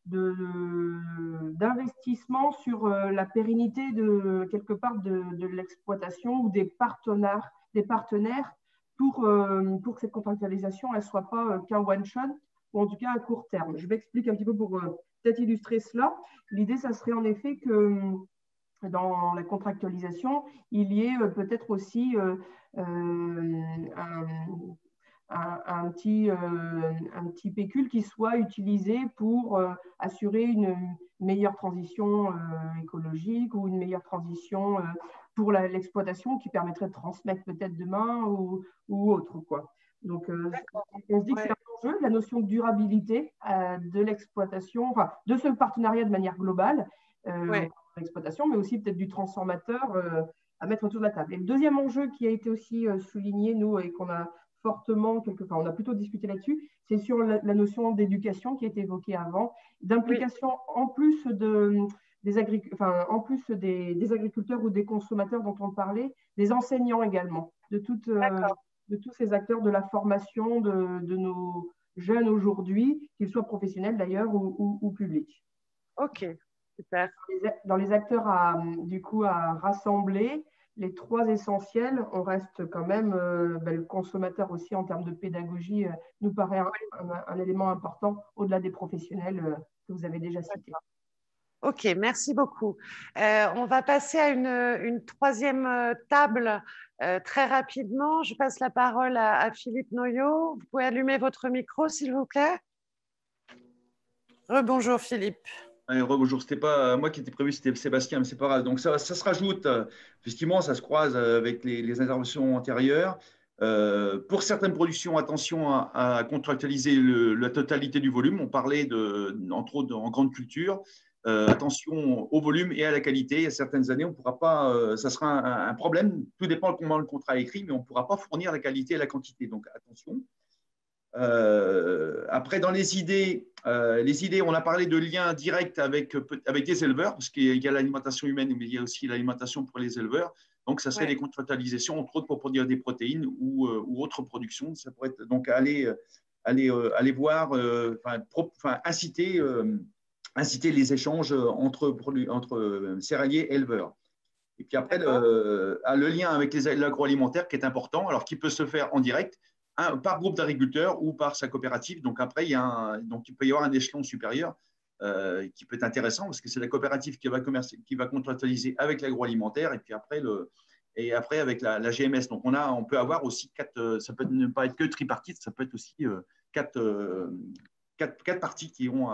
d'investissement sur la pérennité quelque part de l'exploitation ou des partenaires pour que cette contractualisation ne soit pas qu'un one-shot ou en tout cas à court terme. Je m'explique un petit peu pour peut-être illustrer cela. L'idée, ça serait en effet que dans la contractualisation, il y ait peut-être aussi un petit pécule qui soit utilisé pour assurer une meilleure transition écologique ou une meilleure transition pour l'exploitation qui permettrait de transmettre peut-être demain ou autre, quoi. Donc, on se dit que c'est un enjeu, la notion de durabilité de l'exploitation, enfin, de ce partenariat de manière globale, l'exploitation, mais aussi peut-être du transformateur à mettre autour de la table. Et le deuxième enjeu qui a été aussi souligné, nous, et qu'on a fortement, on a plutôt discuté là-dessus, c'est sur la notion d'éducation qui a été évoquée avant, d'implication en plus des agriculteurs ou des consommateurs dont on parlait, des enseignants également, de tous ces acteurs de la formation de nos jeunes aujourd'hui, qu'ils soient professionnels d'ailleurs ou publics. Ok, super. Dans les acteurs du coup à rassembler, les 3 essentiels, on reste quand même, le consommateur aussi en termes de pédagogie nous paraît un élément important au-delà des professionnels que vous avez déjà cités. Ok, merci beaucoup. On va passer à une troisième table très rapidement. Je passe la parole à Philippe Noyau. Vous pouvez allumer votre micro, s'il vous plaît. Rebonjour Philippe. Bonjour, c'était pas moi qui était prévu, c'était Sébastien, mais c'est pas grave. Donc ça se rajoute, effectivement, ça se croise avec les interventions antérieures. Pour certaines productions, attention à contractualiser la totalité du volume. On parlait entre autres en grande culture. Attention au volume et à la qualité. Il y a certaines années, on pourra pas, ça sera un problème. Tout dépend de comment le contrat est écrit, mais on ne pourra pas fournir la qualité et la quantité. Donc attention. Après, dans les idées, on a parlé de liens directs avec des éleveurs, parce qu'il y a l'alimentation humaine, mais il y a aussi l'alimentation pour les éleveurs. Donc, ça serait les contractualisations, entre autres pour produire des protéines ou autres productions. Ça pourrait être donc aller voir, inciter les échanges entre céréaliers et éleveurs. Et puis après, le lien avec l'agroalimentaire qui est important, alors qui peut se faire en direct, par groupe d'agriculteurs ou par sa coopérative. Donc après, il peut y avoir un échelon supérieur qui peut être intéressant parce que c'est la coopérative qui va contractualiser avec l'agroalimentaire et puis après avec la GMS. Donc on peut avoir aussi ça peut ne pas être que tripartite, ça peut être aussi quatre parties qui ont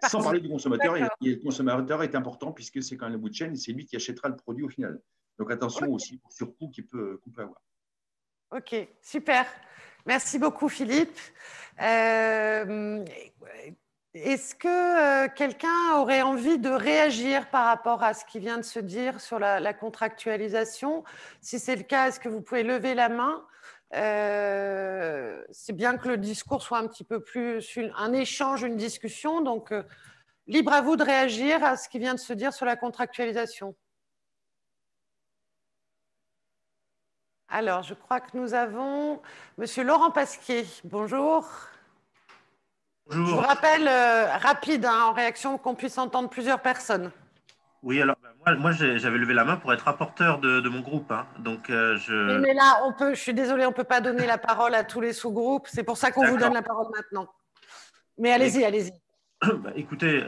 sans parler du consommateur. Et le consommateur est important puisque c'est quand même le bout de chaîne et c'est lui qui achètera le produit au final. Donc attention aussi au surcoût qu'on peut avoir. Ok, super. Merci beaucoup, Philippe. Est-ce que quelqu'un aurait envie de réagir par rapport à ce qui vient de se dire sur la contractualisation? Si c'est le cas, est-ce que vous pouvez lever la main? C'est bien que le discours soit un petit peu plus un échange, une discussion. Donc, libre à vous de réagir à ce qui vient de se dire sur la contractualisation. Alors, je crois que nous avons Monsieur Laurent Pasquier. Bonjour. Bonjour. Je vous rappelle, rapide, en réaction, qu'on puisse entendre plusieurs personnes. Oui, alors moi j'avais levé la main pour être rapporteur de mon groupe. Donc, Oui, mais là, je suis désolée, on ne peut pas donner la parole à tous les sous-groupes. C'est pour ça qu'on vous donne la parole maintenant. Mais allez-y, allez-y. Écoutez,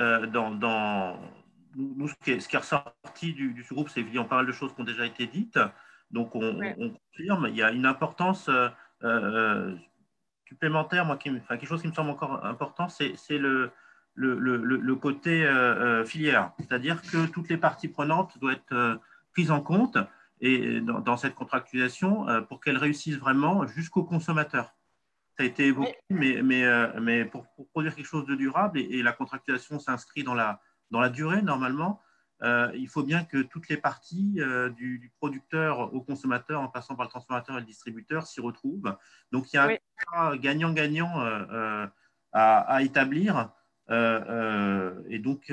nous, ce qui est ressorti du sous-groupe, c'est évidemment pas mal de choses qui ont déjà été dites. Donc, on confirme. Il y a une importance supplémentaire, quelque chose qui me semble encore important, c'est le côté filière, c'est-à-dire que toutes les parties prenantes doivent être prises en compte et dans cette contractualisation pour qu'elles réussissent vraiment jusqu'au consommateur. Ça a été évoqué, mais pour produire quelque chose de durable, et la contractualisation s'inscrit dans la durée normalement, il faut bien que toutes les parties du producteur au consommateur, en passant par le transformateur et le distributeur, s'y retrouvent. Donc il y a un cas gagnant-gagnant à établir. Et donc,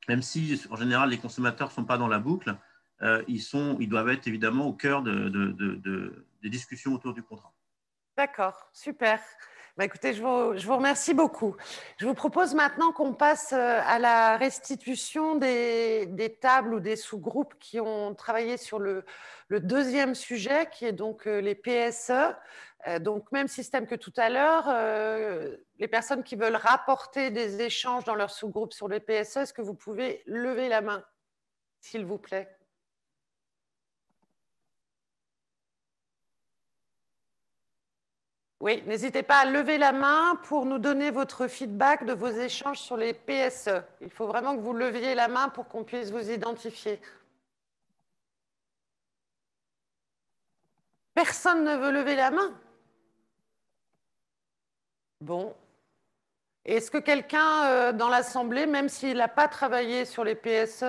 même si en général les consommateurs ne sont pas dans la boucle, ils doivent être évidemment au cœur des discussions autour du contrat. D'accord, super. Bah, écoutez, je vous remercie beaucoup. Je vous propose maintenant qu'on passe à la restitution des tables ou des sous-groupes qui ont travaillé sur le deuxième sujet, qui est donc les PSE. Donc, même système que tout à l'heure. Les personnes qui veulent rapporter des échanges dans leur sous-groupe sur les PSE, est-ce que vous pouvez lever la main, s'il vous plaît? Oui, n'hésitez pas à lever la main pour nous donner votre feedback de vos échanges sur les PSE. Il faut vraiment que vous leviez la main pour qu'on puisse vous identifier. Personne ne veut lever la main? Bon. Est-ce que quelqu'un dans l'Assemblée, même s'il n'a pas travaillé sur les PSE,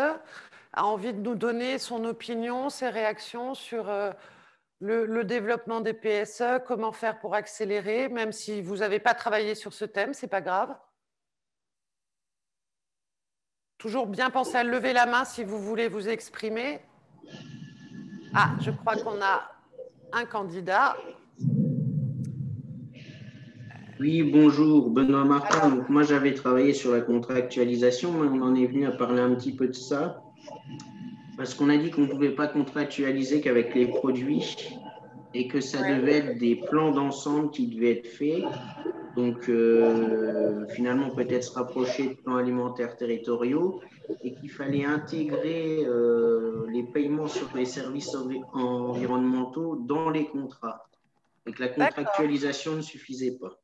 a envie de nous donner son opinion, ses réactions sur le développement des PSE, comment faire pour accélérer, même si vous n'avez pas travaillé sur ce thème, ce n'est pas grave. Toujours bien penser à lever la main si vous voulez vous exprimer. Ah, je crois qu'on a un candidat. Oui, bonjour, Benoît Martin. Donc, moi, j'avais travaillé sur la contractualisation, mais on en est venu à parler un petit peu de ça. Parce qu'on a dit qu'on ne pouvait pas contractualiser qu'avec les produits et que ça devait être des plans d'ensemble qui devaient être faits. Donc, finalement, peut-être se rapprocher de plans alimentaires territoriaux et qu'il fallait intégrer les paiements sur les services environnementaux dans les contrats et que la contractualisation ne suffisait pas.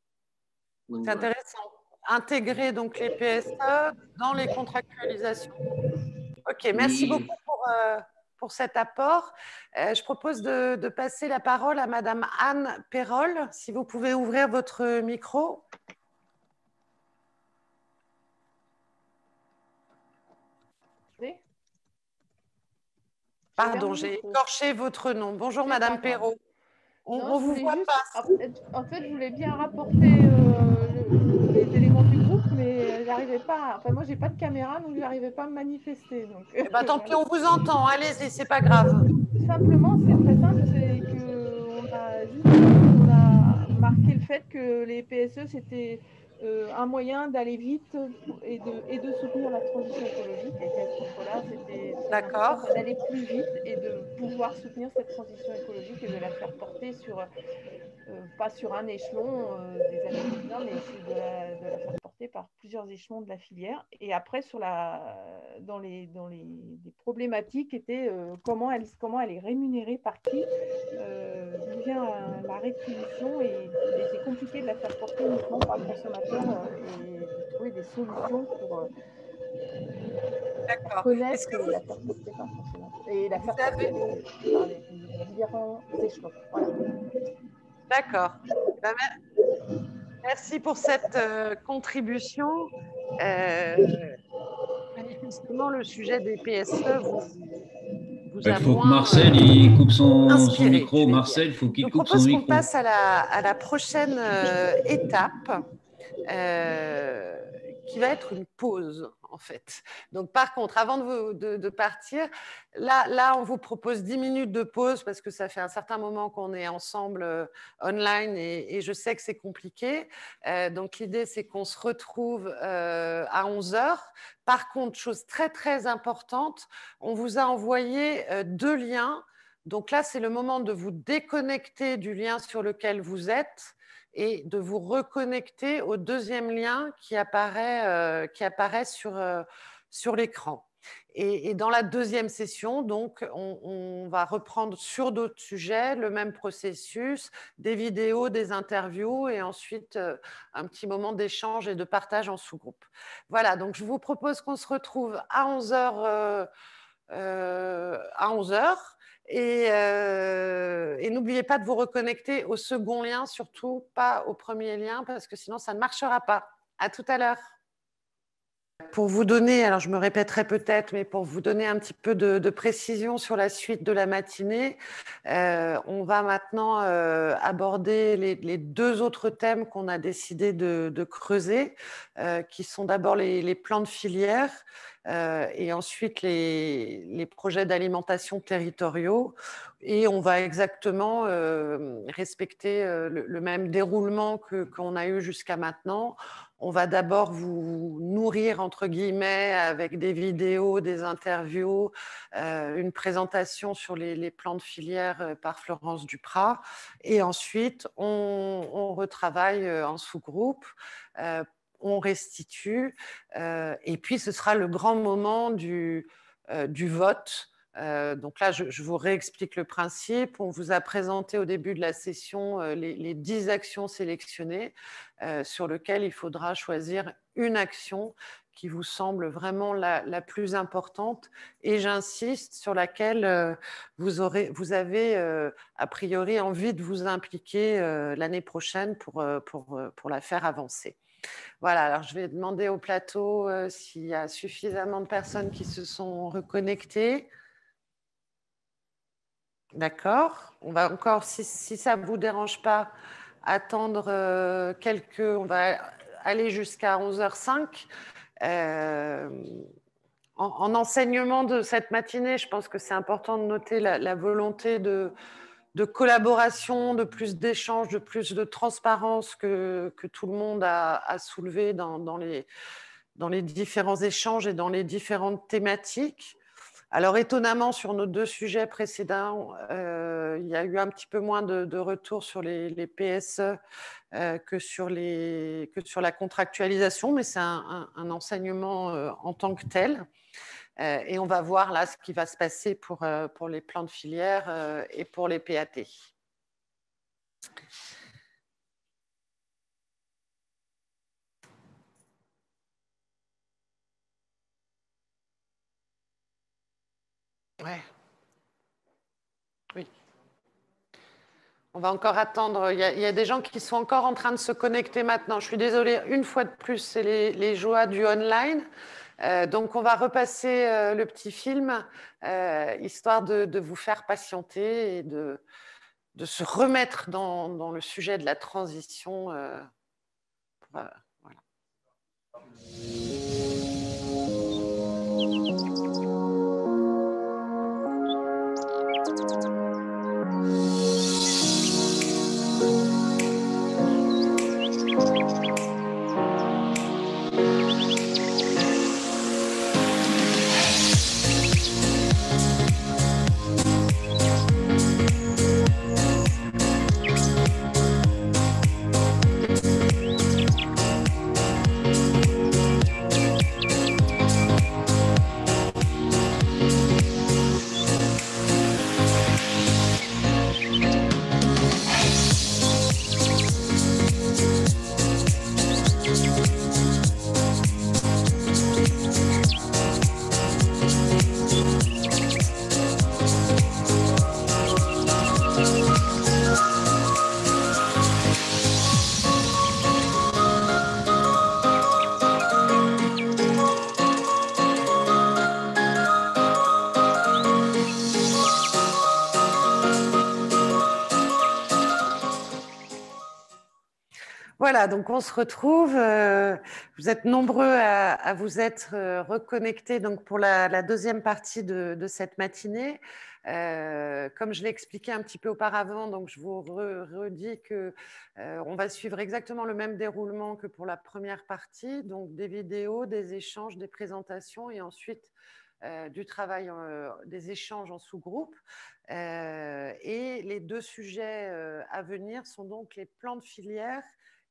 C'est intéressant. Intégrer donc les PSE dans les contractualisations. Ok, merci beaucoup pour cet apport. Je propose de passer la parole à Madame Anne Perrol. Si vous pouvez ouvrir votre micro. Pardon, j'ai écorché votre nom. Bonjour Madame Perrol. On vous voit pas. En fait, je voulais bien rapporter les éléments du groupe, mais j'arrivais pas. Enfin, moi, j'ai pas de caméra, donc j'arrivais pas à me manifester. Donc, tant pis, on vous entend. Allez-y, c'est pas grave. Simplement, c'est très simple, c'est qu'on a marqué le fait que les PSE c'était un moyen d'aller vite et de soutenir la transition écologique. Et qu'à ce niveau-là, c'était d'aller plus vite et de pouvoir soutenir cette transition écologique et de la faire porter sur, pas sur un échelon des agriculteurs, mais de la faire porter par plusieurs échelons de la filière. Et après, dans les problématiques étaient comment elle est rémunérée par qui, d'où vient la rétribution, et c'est compliqué de la faire porter uniquement par le consommateur et de trouver des solutions pour connaître et la faire porter par le consommateur et la faire porter par les différents échelons. Voilà. D'accord. Merci pour cette contribution. Manifestement, le sujet des PSE vous il faut que Marcel il coupe son micro. Marcel, il faut qu'il coupe son micro. Je propose qu'on passe à la prochaine étape, qui va être une pause, en fait. Donc, par contre, avant de partir, là, on vous propose 10 minutes de pause parce que ça fait un certain moment qu'on est ensemble online et je sais que c'est compliqué. Donc, l'idée, c'est qu'on se retrouve à 11h. Par contre, chose très, très importante, on vous a envoyé 2 liens. Donc là, c'est le moment de vous déconnecter du lien sur lequel vous êtes et de vous reconnecter au deuxième lien qui apparaît sur l'écran. Et dans la deuxième session, donc, on va reprendre sur d'autres sujets le même processus, des vidéos, des interviews et ensuite un petit moment d'échange et de partage en sous-groupe. Voilà, donc je vous propose qu'on se retrouve à 11h. Et n'oubliez pas de vous reconnecter au second lien, surtout pas au premier lien, parce que sinon ça ne marchera pas. À tout à l'heure. Pour vous donner, alors je me répéterai peut-être, mais pour vous donner un petit peu de précision sur la suite de la matinée, on va maintenant aborder les deux autres thèmes qu'on a décidé de creuser, qui sont d'abord les plans de filière et ensuite les projets d'alimentation territoriaux. Et on va exactement respecter le même déroulement qu'on a eu jusqu'à maintenant. On va d'abord vous nourrir, entre guillemets, avec des vidéos, des interviews, une présentation sur les plans de filière par Florence Duprat. Et ensuite, on retravaille en sous-groupe, on restitue. Et puis, ce sera le grand moment du vote. Donc là, je vous réexplique le principe. On vous a présenté au début de la session les 10 actions sélectionnées sur lesquelles il faudra choisir une action qui vous semble vraiment la plus importante et j'insiste sur laquelle vous avez a priori envie de vous impliquer l'année prochaine pour la faire avancer. Voilà, alors je vais demander au plateau s'il y a suffisamment de personnes qui se sont reconnectées. D'accord. On va encore, si ça ne vous dérange pas, attendre on va aller jusqu'à 11h05. En enseignement de cette matinée, je pense que c'est important de noter la volonté de collaboration, de plus d'échanges, de plus de transparence que tout le monde a soulevé dans les différents échanges et dans les différentes thématiques. Alors, étonnamment, sur nos deux sujets précédents, il y a eu un petit peu moins de retours sur les PSE que sur la contractualisation, mais c'est un enseignement en tant que tel. Et on va voir là ce qui va se passer pour les plans de filière et pour les PAT. Ouais. Oui. On va encore attendre. Il y a des gens qui sont encore en train de se connecter maintenant. Je suis désolée, une fois de plus, c'est les joies du online. Donc, on va repasser le petit film, histoire de vous faire patienter et de se remettre dans le sujet de la transition. Voilà. Voilà, donc on se retrouve. Vous êtes nombreux à vous être reconnectés donc pour la deuxième partie de cette matinée. Comme je l'ai expliqué un petit peu auparavant, donc je vous redis que on va suivre exactement le même déroulement que pour la première partie, donc des vidéos, des échanges, des présentations et ensuite du travail, des échanges en sous-groupe. Et les deux sujets à venir sont donc les plans de filière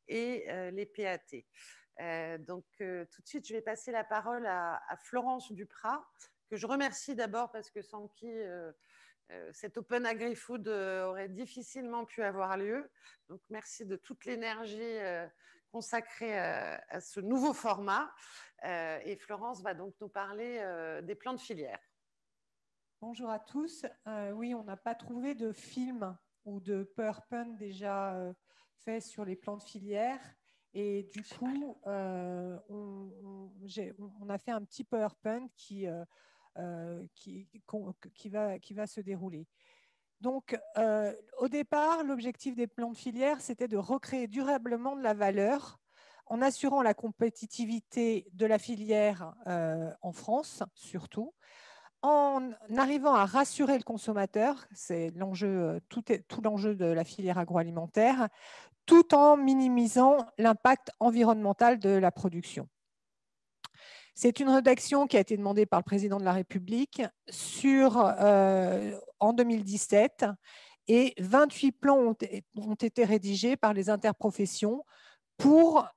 et les PAT. Donc, tout de suite, je vais passer la parole à Florence Duprat, que je remercie d'abord parce que sans qui cet Open Agri-Food aurait difficilement pu avoir lieu. Donc, merci de toute l'énergie consacrée à ce nouveau format. Et Florence va donc nous parler des plans de filière. Bonjour à tous. Oui, on n'a pas trouvé de film ou de PowerPoint déjà fait sur les plans de filière. Et du coup, on a fait un petit PowerPoint qui va se dérouler. Donc, au départ, l'objectif des plans de filière, c'était de recréer durablement de la valeur en assurant la compétitivité de la filière en France, surtout, en arrivant à rassurer le consommateur, c'est l'enjeu, tout l'enjeu de la filière agroalimentaire, tout en minimisant l'impact environnemental de la production. C'est une rédaction qui a été demandée par le président de la République en 2017 et 28 plans ont été rédigés par les interprofessions pour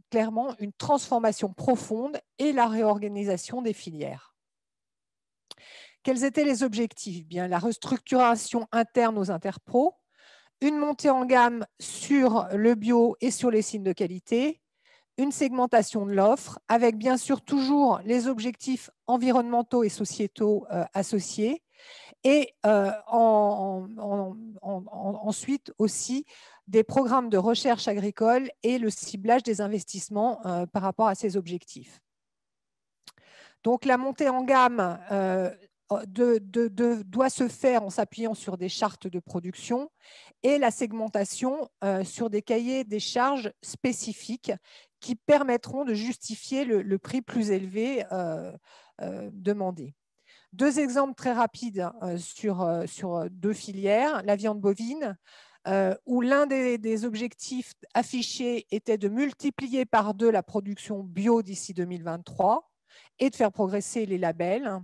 clairement une transformation profonde et la réorganisation des filières. Quels étaient les objectifs? Bien, la restructuration interne aux interpros, une montée en gamme sur le bio et sur les signes de qualité, une segmentation de l'offre avec bien sûr toujours les objectifs environnementaux et sociétaux associés et ensuite aussi des programmes de recherche agricole et le ciblage des investissements par rapport à ces objectifs. Donc la montée en gamme doit se faire en s'appuyant sur des chartes de production et la segmentation sur des cahiers des charges spécifiques qui permettront de justifier le prix plus élevé demandé. Deux exemples très rapides sur deux filières. La viande bovine, où l'un des objectifs affichés était de multiplier par 2 la production bio d'ici 2023 et de faire progresser les labels.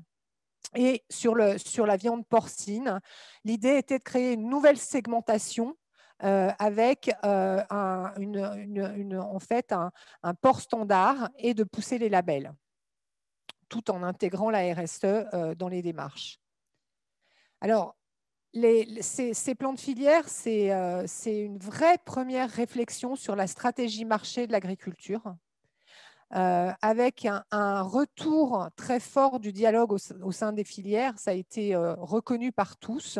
Et sur la viande porcine, l'idée était de créer une nouvelle segmentation avec en fait un port standard et de pousser les labels, tout en intégrant la RSE dans les démarches. Alors, ces plans de filière, c'est une vraie première réflexion sur la stratégie marché de l'agriculture, avec un retour très fort du dialogue au sein des filières, ça a été reconnu par tous,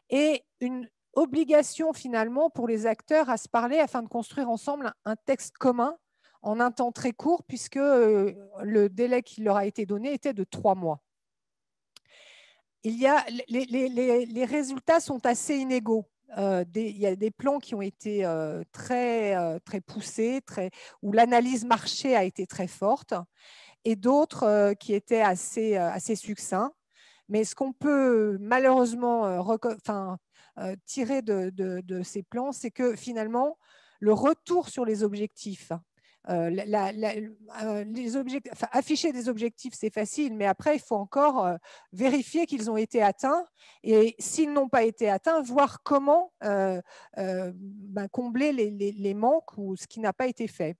et une obligation finalement pour les acteurs à se parler afin de construire ensemble un texte commun en un temps très court, puisque le délai qui leur a été donné était de 3 mois. Les résultats sont assez inégaux. Il y a des plans qui ont été très poussés, où l'analyse marché a été très forte, et d'autres qui étaient assez succincts. Mais ce qu'on peut malheureusement tirer de ces plans, c'est que finalement, le retour sur les objectifs, afficher des objectifs, c'est facile, mais après, il faut encore vérifier qu'ils ont été atteints et s'ils n'ont pas été atteints, voir comment combler les manques ou ce qui n'a pas été fait.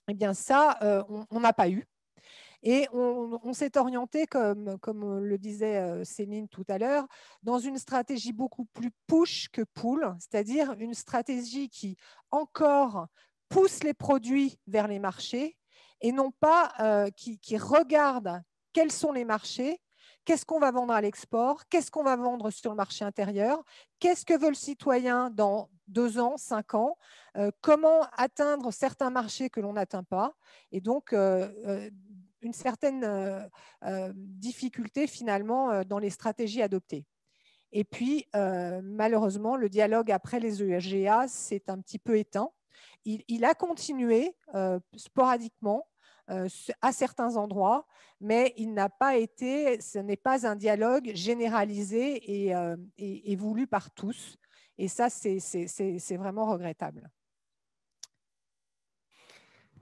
Eh bien, ça, on n'a pas eu. Et on s'est orienté, comme le disait Céline tout à l'heure, dans une stratégie beaucoup plus push que pull, c'est-à-dire une stratégie qui encore pousse les produits vers les marchés et non pas qui regarde quels sont les marchés, qu'est-ce qu'on va vendre à l'export, qu'est-ce qu'on va vendre sur le marché intérieur, qu'est-ce que veut le citoyen dans 2 ans, 5 ans, comment atteindre certains marchés que l'on n'atteint pas. Et donc, une certaine difficulté finalement dans les stratégies adoptées. Et puis, malheureusement, le dialogue après les EGA s'est un petit peu éteint. Il a continué sporadiquement à certains endroits, mais il n'a pas été, ce n'est pas un dialogue généralisé et voulu par tous. Et ça, c'est vraiment regrettable.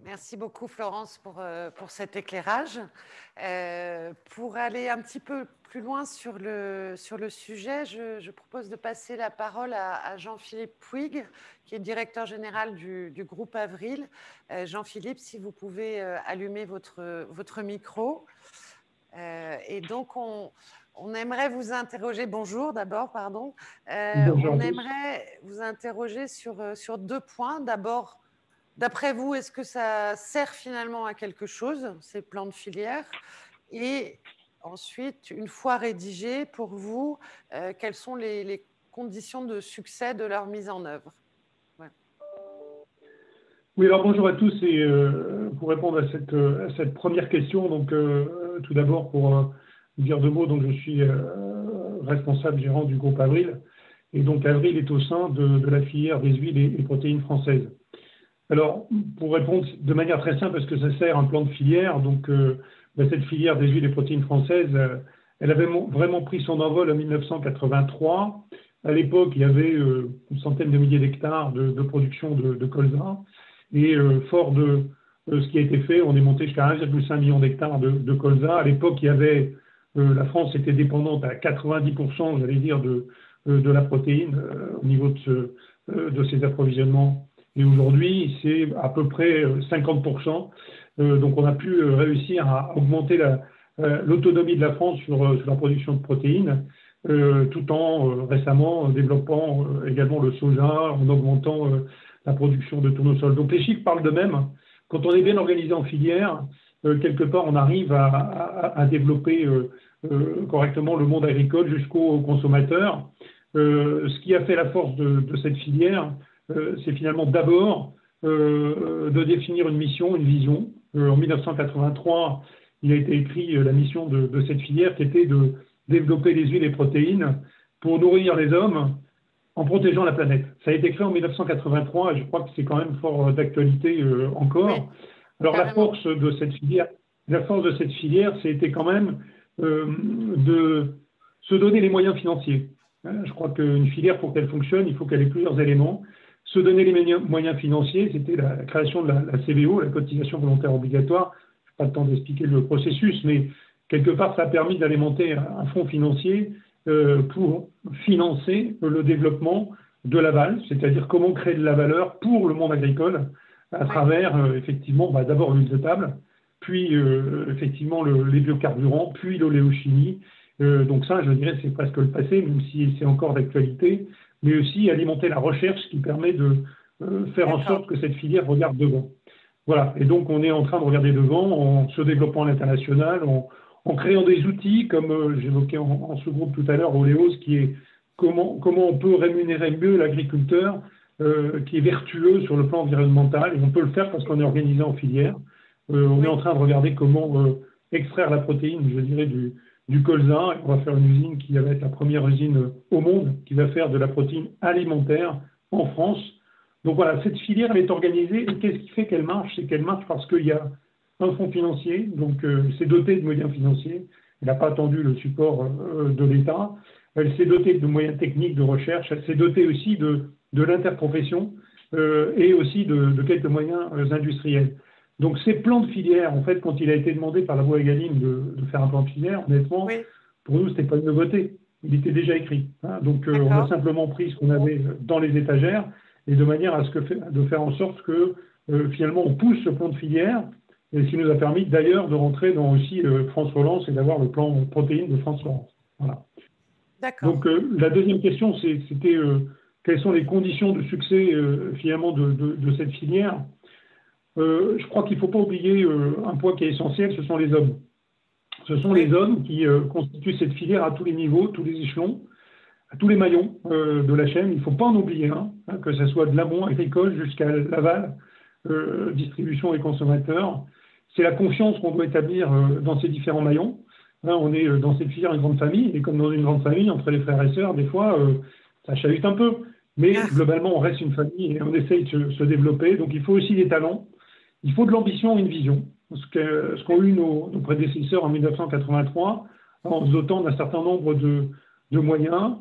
Merci beaucoup Florence pour cet éclairage. Pour aller un petit peu plus loin sur le sujet, je propose de passer la parole à Jean-Philippe Puig, qui est directeur général du groupe Avril. Jean-Philippe, si vous pouvez allumer votre micro. Et donc, on aimerait vous interroger, bonjour d'abord, pardon. On aimerait vous interroger sur 2 points. D'abord, d'après vous, est-ce que ça sert finalement à quelque chose, ces plans de filière? Et ensuite, une fois rédigés, pour vous, quelles sont les conditions de succès de leur mise en œuvre? Ouais. Oui, alors bonjour à tous. Et pour répondre à cette première question, donc tout d'abord pour dire 2 mots, donc je suis responsable gérant du groupe Avril. Et donc Avril est au sein de la filière des huiles et protéines françaises. Alors, pour répondre de manière très simple, parce que ça sert un plan de filière, donc cette filière des huiles et protéines françaises, elle avait vraiment pris son envol en 1983. À l'époque, il y avait une centaine de milliers d'hectares de production de colza. Et fort de ce qui a été fait, on est monté jusqu'à 1,5 million d'hectares de colza. À l'époque, il y avait, la France était dépendante à 90%, j'allais dire, de la protéine au niveau de ses approvisionnements. Et aujourd'hui, c'est à peu près 50%. Donc, on a pu réussir à augmenter l'autonomie de la France sur la production de protéines, tout en récemment développant également le soja, en augmentant la production de tournesol. Donc, les chiffres parlent d'eux-mêmes. Quand on est bien organisé en filière, quelque part, on arrive à développer correctement le monde agricole jusqu'au consommateur. Ce qui a fait la force de cette filière, c'est finalement d'abord de définir une mission, une vision. En 1983, il a été écrit la mission de cette filière qui était de développer les huiles et protéines pour nourrir les hommes en protégeant la planète. Ça a été créé en 1983 et je crois que c'est quand même fort d'actualité encore. Oui, alors la force de cette filière, c'était quand même de se donner les moyens financiers. Je crois qu'une filière, pour qu'elle fonctionne, il faut qu'elle ait plusieurs éléments. Se donner les moyens financiers, c'était la création de la CVO, la cotisation volontaire obligatoire. Je n'ai pas le temps d'expliquer le processus, mais quelque part, ça a permis d'alimenter un fonds financier pour financer le développement de l'aval, c'est-à-dire comment créer de la valeur pour le monde agricole à travers, effectivement, d'abord l'huile de table, puis effectivement les biocarburants, puis l'oléochimie. Donc ça, je dirais, c'est presque le passé, même si c'est encore d'actualité, mais aussi alimenter la recherche qui permet de faire en sorte que cette filière regarde devant. Voilà, et donc on est en train de regarder devant en se développant à l'international, en créant des outils, comme j'évoquais en sous-groupe tout à l'heure, Oleos, qui est comment on peut rémunérer mieux l'agriculteur qui est vertueux sur le plan environnemental, et on peut le faire parce qu'on est organisé en filière. On est en train de regarder comment extraire la protéine, je dirais, du colza. On va faire une usine qui va être la première usine au monde qui va faire de la protéine alimentaire en France. Donc voilà, cette filière, elle est organisée. Et qu'est-ce qui fait qu'elle marche? C'est qu'elle marche parce qu'il y a un fonds financier, donc c'est doté de moyens financiers. Elle n'a pas attendu le support de l'État. Elle s'est dotée de moyens techniques de recherche. Elle s'est dotée aussi de l'interprofession et aussi de quelques moyens industriels. Donc ces plans de filière, en fait, quand il a été demandé par la loi Egalim de faire un plan de filière, honnêtement, pour nous, ce n'était pas une nouveauté. Il était déjà écrit. Hein. Donc on a simplement pris ce qu'on avait dans les étagères et de manière à de faire en sorte que finalement on pousse ce plan de filière, et ce qui nous a permis d'ailleurs de rentrer dans aussi France Relance et d'avoir le plan protéines de France Relance. Voilà. Donc la deuxième question, c'était quelles sont les conditions de succès finalement de cette filière. Je crois qu'il ne faut pas oublier un point qui est essentiel, ce sont les hommes. Ce sont les hommes qui constituent cette filière à tous les niveaux, tous les échelons, à tous les maillons de la chaîne. Il ne faut pas en oublier un, que ce soit de l'amont agricole jusqu'à l'aval, distribution et consommateurs. C'est la confiance qu'on doit établir dans ces différents maillons. Là, on est dans cette filière une grande famille, et comme dans une grande famille, entre les frères et sœurs, des fois, ça chahute un peu. Mais globalement, on reste une famille et on essaye de se développer. Donc, il faut aussi des talents. Il faut de l'ambition et une vision. Ce qu'ont eu nos prédécesseurs en 1983, en se dotant d'un certain nombre de moyens.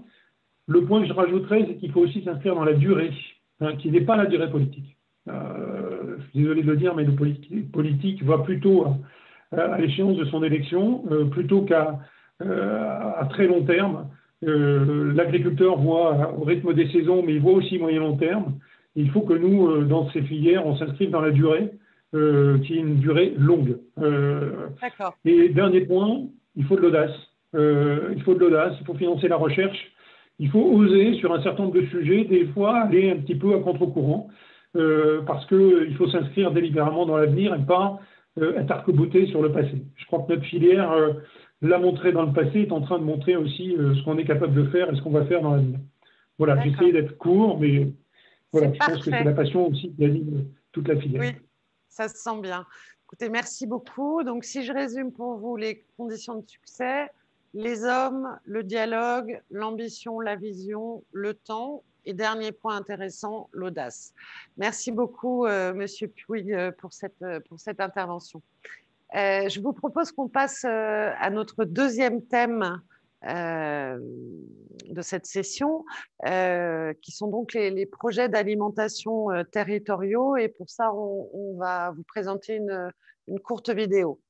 Le point que je rajouterais, c'est qu'il faut aussi s'inscrire dans la durée, qui n'est pas la durée politique. je suis désolé de le dire, mais le politique va plutôt à l'échéance de son élection, plutôt qu'à très long terme. L'agriculteur voit au rythme des saisons, mais il voit aussi moyen-long terme. Il faut que nous, dans ces filières, on s'inscrive dans la durée, qui est une durée longue. D'accord. Et dernier point, il faut de l'audace. Il faut financer la recherche. Il faut oser sur un certain nombre de sujets, des fois aller un petit peu à contre-courant, parce qu'il faut s'inscrire délibérément dans l'avenir et pas être arc-bouté sur le passé. Je crois que notre filière l'a montré dans le passé, est en train de montrer aussi ce qu'on est capable de faire et ce qu'on va faire dans l'avenir. Voilà, j'ai essayé d'être court, mais voilà, je pense que c'est la passion aussi qui anime toute la filière. Oui, ça se sent bien. Écoutez, merci beaucoup. Donc, si je résume pour vous les conditions de succès, les hommes, le dialogue, l'ambition, la vision, le temps et dernier point intéressant, l'audace. Merci beaucoup, Monsieur Puig, pour cette intervention. Je vous propose qu'on passe à notre deuxième thème de cette session, qui sont donc les projets d'alimentation territoriaux. Et pour ça, on va vous présenter une courte vidéo.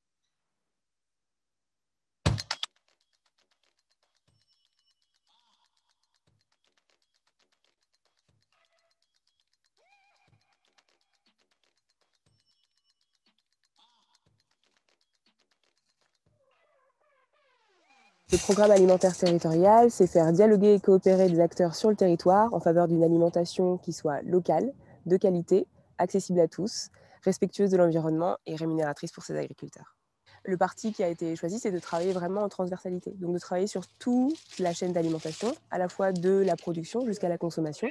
Le programme alimentaire territorial, c'est faire dialoguer et coopérer des acteurs sur le territoire en faveur d'une alimentation qui soit locale, de qualité, accessible à tous, respectueuse de l'environnement et rémunératrice pour ses agriculteurs. Le parti qui a été choisi, c'est de travailler vraiment en transversalité, donc de travailler sur toute la chaîne d'alimentation, à la fois de la production jusqu'à la consommation.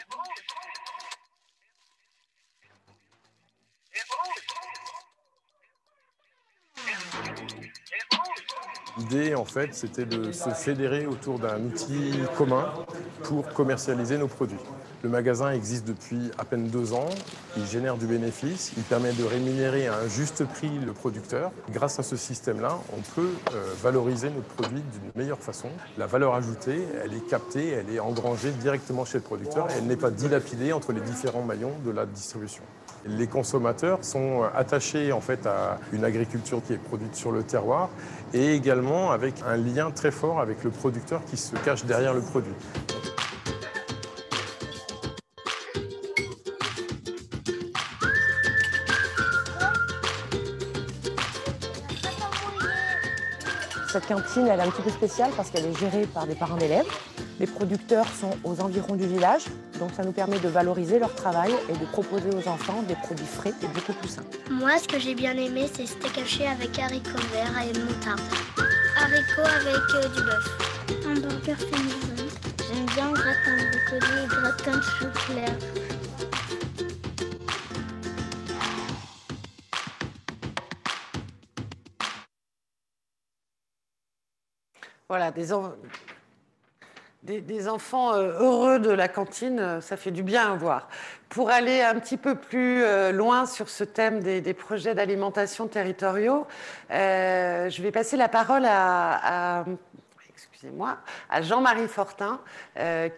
L'idée, en fait, c'était de se fédérer autour d'un outil commun pour commercialiser nos produits. Le magasin existe depuis à peine 2 ans, il génère du bénéfice, il permet de rémunérer à un juste prix le producteur. Grâce à ce système-là, on peut valoriser notre produit d'une meilleure façon. La valeur ajoutée, elle est captée, elle est engrangée directement chez le producteur et elle n'est pas dilapidée entre les différents maillons de la distribution. Les consommateurs sont attachés en fait à une agriculture qui est produite sur le terroir et également avec un lien très fort avec le producteur qui se cache derrière le produit. Cette cantine, elle est un petit peu spéciale parce qu'elle est gérée par des parents d'élèves. Les producteurs sont aux environs du village, donc ça nous permet de valoriser leur travail et de proposer aux enfants des produits frais et beaucoup plus sains. Moi, ce que j'ai bien aimé, c'est steak haché avec haricots verts et moutarde. Haricots avec du bœuf. Un burger fait maison. J'aime bien gratin de brocoli et gratin de chou clair. Voilà, des enfants heureux de la cantine, ça fait du bien à voir. Pour aller un petit peu plus loin sur ce thème des projets d'alimentation territoriaux, je vais passer la parole à Jean-Marie Fortin,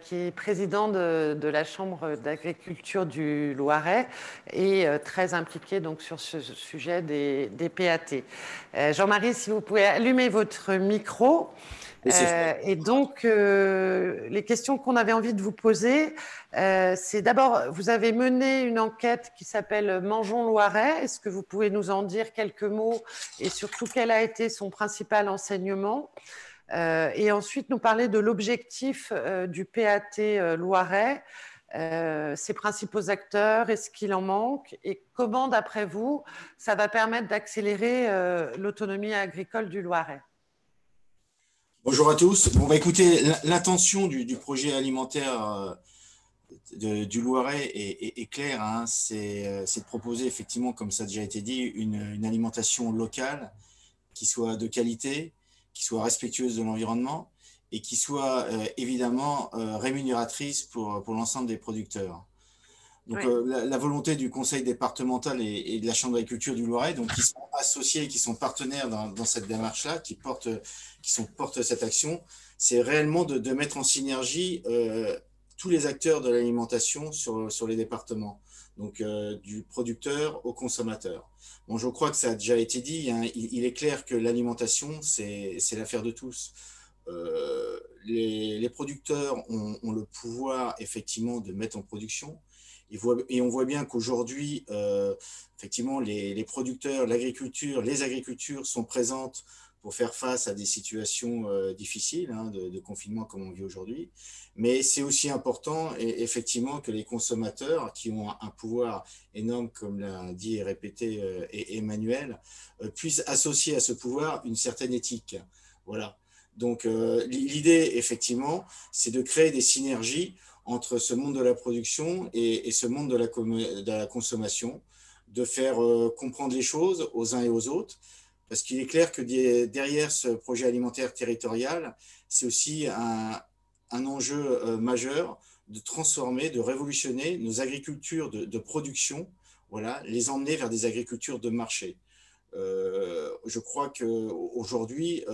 qui est président de la Chambre d'agriculture du Loiret et très impliqué donc, sur ce sujet des PAT. Jean-Marie, si vous pouvez allumer votre micro. Et donc, les questions qu'on avait envie de vous poser, c'est d'abord, vous avez mené une enquête qui s'appelle Mangeons Loiret. Est-ce que vous pouvez nous en dire quelques mots et surtout quel a été son principal enseignement? Et ensuite, nous parler de l'objectif du PAT Loiret, ses principaux acteurs, est-ce qu'il en manque et comment, d'après vous, ça va permettre d'accélérer l'autonomie agricole du Loiret? Bonjour à tous. Bon, bah, écoutez, l'intention du projet alimentaire du Loiret est claire. Hein. C'est de proposer effectivement, comme ça a déjà été dit, une alimentation locale qui soit de qualité, qui soit respectueuse de l'environnement et qui soit évidemment rémunératrice pour l'ensemble des producteurs. Donc, oui. La volonté du conseil départemental et de la Chambre d'agriculture du Loiret, donc, qui sont associés, qui sont partenaires dans cette démarche-là, qui portent cette action, c'est réellement de mettre en synergie tous les acteurs de l'alimentation sur les départements, donc du producteur au consommateur. Bon, je crois que ça a déjà été dit, hein, il est clair que l'alimentation, c'est l'affaire de tous. Les producteurs ont le pouvoir effectivement de mettre en production. Et on voit bien qu'aujourd'hui, effectivement, les producteurs, l'agriculture, les agricultures sont présentes pour faire face à des situations difficiles, hein, de confinement comme on vit aujourd'hui. Mais c'est aussi important, effectivement, que les consommateurs, qui ont un pouvoir énorme, comme l'a dit et répété Emmanuel, puissent associer à ce pouvoir une certaine éthique. Voilà. Donc, l'idée, effectivement, c'est de créer des synergies entre ce monde de la production et ce monde de la consommation, de faire comprendre les choses aux uns et aux autres, parce qu'il est clair que derrière ce projet alimentaire territorial, c'est aussi un enjeu majeur de transformer, de révolutionner nos agricultures de production, voilà, les emmener vers des agricultures de marché. Je crois qu'aujourd'hui,